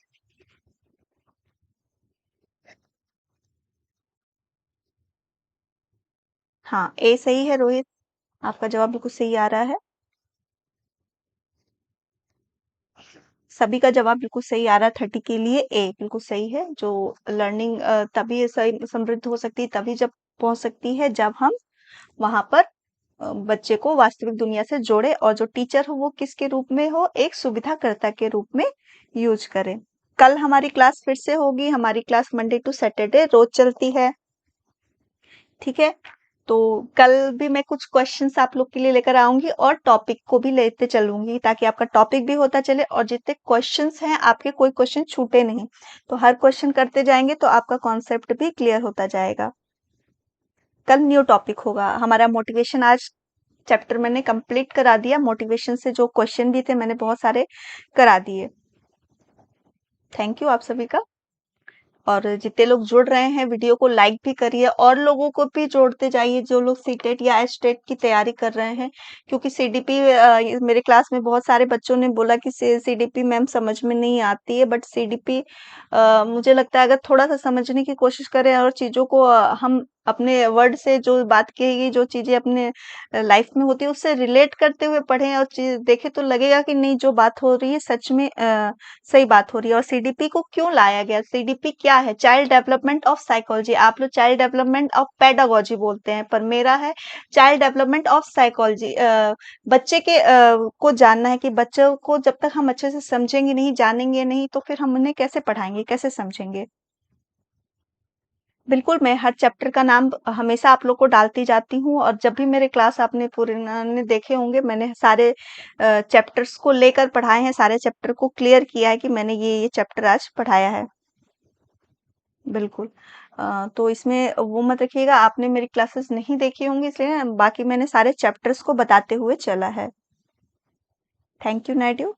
हाँ, ए सही है रोहित, आपका जवाब बिल्कुल सही आ रहा है। सभी का जवाब बिल्कुल सही आ रहा है। 30 के लिए ए बिल्कुल सही है। जो लर्निंग तभी सही समृद्ध हो सकती है, तभी जब पहुंच सकती है जब हम वहां पर बच्चे को वास्तविक दुनिया से जोड़े, और जो टीचर हो वो किसके रूप में हो, एक सुविधाकर्ता के रूप में यूज करें। कल हमारी क्लास फिर से होगी। हमारी क्लास मंडे टू सैटरडे रोज चलती है, ठीक है। तो कल भी मैं कुछ क्वेश्चंस आप लोग के लिए लेकर आऊंगी और टॉपिक को भी लेते चलूंगी, ताकि आपका टॉपिक भी होता चले और जितने क्वेश्चंस हैं आपके कोई क्वेश्चन छूटे नहीं। तो हर क्वेश्चन करते जाएंगे तो आपका कॉन्सेप्ट भी क्लियर होता जाएगा। कल न्यू टॉपिक होगा हमारा मोटिवेशन। आज चैप्टर मैंने कंप्लीट करा दिया। मोटिवेशन से जो क्वेश्चन भी थे मैंने बहुत सारे करा दिए। थैंक यू आप सभी का। और जितने लोग जुड़ रहे हैं वीडियो को लाइक भी करिए, और लोगों को भी जोड़ते जाइए जो लोग सीटेट या एचटेट की तैयारी कर रहे हैं। क्योंकि सीडीपी मेरे क्लास में बहुत सारे बच्चों ने बोला कि सीडीपी मैम समझ में नहीं आती है, बट सीडीपी मुझे लगता है अगर थोड़ा सा समझने की कोशिश करें और चीजों को हम अपने वर्ड से जो बात कही गई, जो चीजें अपने लाइफ में होती है उससे रिलेट करते हुए पढ़ें और चीज देखें, तो लगेगा कि नहीं, जो बात हो रही है सच में सही बात हो रही है। और सीडीपी को क्यों लाया गया? सीडीपी क्या है? Child development of psychology. आप लोग चाइल्ड डेवलपमेंट ऑफ पेडागोजी बोलते हैं, पर मेरा है चाइल्ड डेवलपमेंट ऑफ साइकोलॉजी। बच्चे के को जानना है कि बच्चों को जब तक हम अच्छे से समझेंगे नहीं, जानेंगे नहीं, तो फिर हम उन्हें कैसे पढ़ाएंगे, कैसे समझेंगे। बिल्कुल, मैं हर चैप्टर का नाम हमेशा आप लोग को डालती जाती हूँ, और जब भी मेरे क्लास आपने पूरे ने देखे होंगे, मैंने सारे चैप्टर्स को लेकर पढ़ाए हैं, सारे चैप्टर को क्लियर किया है कि मैंने ये चैप्टर आज पढ़ाया है। बिल्कुल। तो इसमें वो मत रखिएगा आपने मेरी क्लासेस नहीं देखी होंगी, इसलिए बाकी मैंने सारे चैप्टर्स को बताते हुए चला है। Thank you Naidu.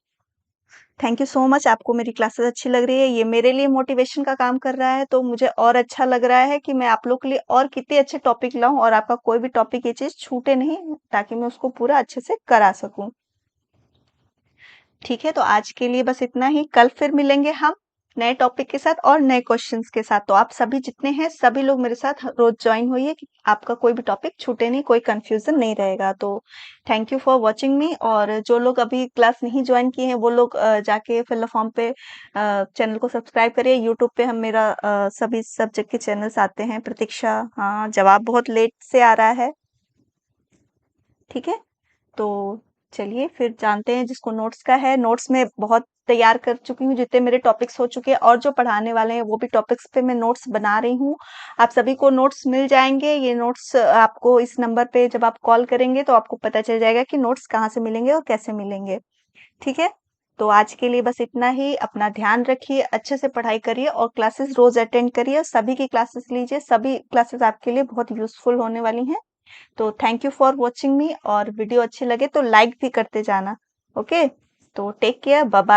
Thank you so much. आपको मेरी क्लासेस अच्छी लग रही है, ये मेरे लिए मोटिवेशन का काम कर रहा है, तो मुझे और अच्छा लग रहा है कि मैं आप लोग के लिए और कितने अच्छे टॉपिक लाऊं, और आपका कोई भी टॉपिक ये चीज छूटे नहीं, ताकि मैं उसको पूरा अच्छे से करा सकूं। ठीक है, तो आज के लिए बस इतना ही। कल फिर मिलेंगे हम नए टॉपिक के साथ और नए क्वेश्चंस के साथ। तो आप सभी जितने हैं, सभी लोग मेरे साथ रोज ज्वाइन होइए कि आपका कोई भी टॉपिक छूटे नहीं, कोई कंफ्यूजन नहीं रहेगा। तो thank you for watching me. और जो लोग अभी क्लास नहीं ज्वाइन किए हैं, वो लोग जाके फिल फॉर्म पे चैनल को सब्सक्राइब करिए। यूट्यूब पे हम मेरा सभी सब्जेक्ट के चैनल्स आते हैं। प्रतीक्षा, हाँ, जवाब बहुत लेट से आ रहा है। ठीक है, तो चलिए फिर जानते हैं। जिसको नोट्स का है, नोट्स में बहुत तैयार कर चुकी हूँ, जितने मेरे टॉपिक्स हो चुके हैं, और जो पढ़ाने वाले हैं वो भी टॉपिक्स पे मैं नोट्स बना रही हूँ। आप सभी को नोट्स मिल जाएंगे। ये नोट्स आपको इस नंबर पे जब आप कॉल करेंगे तो आपको पता चल जाएगा कि नोट्स कहाँ से मिलेंगे और कैसे मिलेंगे। ठीक है, तो आज के लिए बस इतना ही। अपना ध्यान रखिए, अच्छे से पढ़ाई करिए और क्लासेस रोज अटेंड करिए। सभी की क्लासेस लीजिए, सभी क्लासेस आपके लिए बहुत यूजफुल होने वाली हैं। तो थैंक यू फॉर वॉचिंग मी। और वीडियो अच्छी लगे तो लाइक भी करते जाना। ओके, तो टेक केयर, बाय बाय।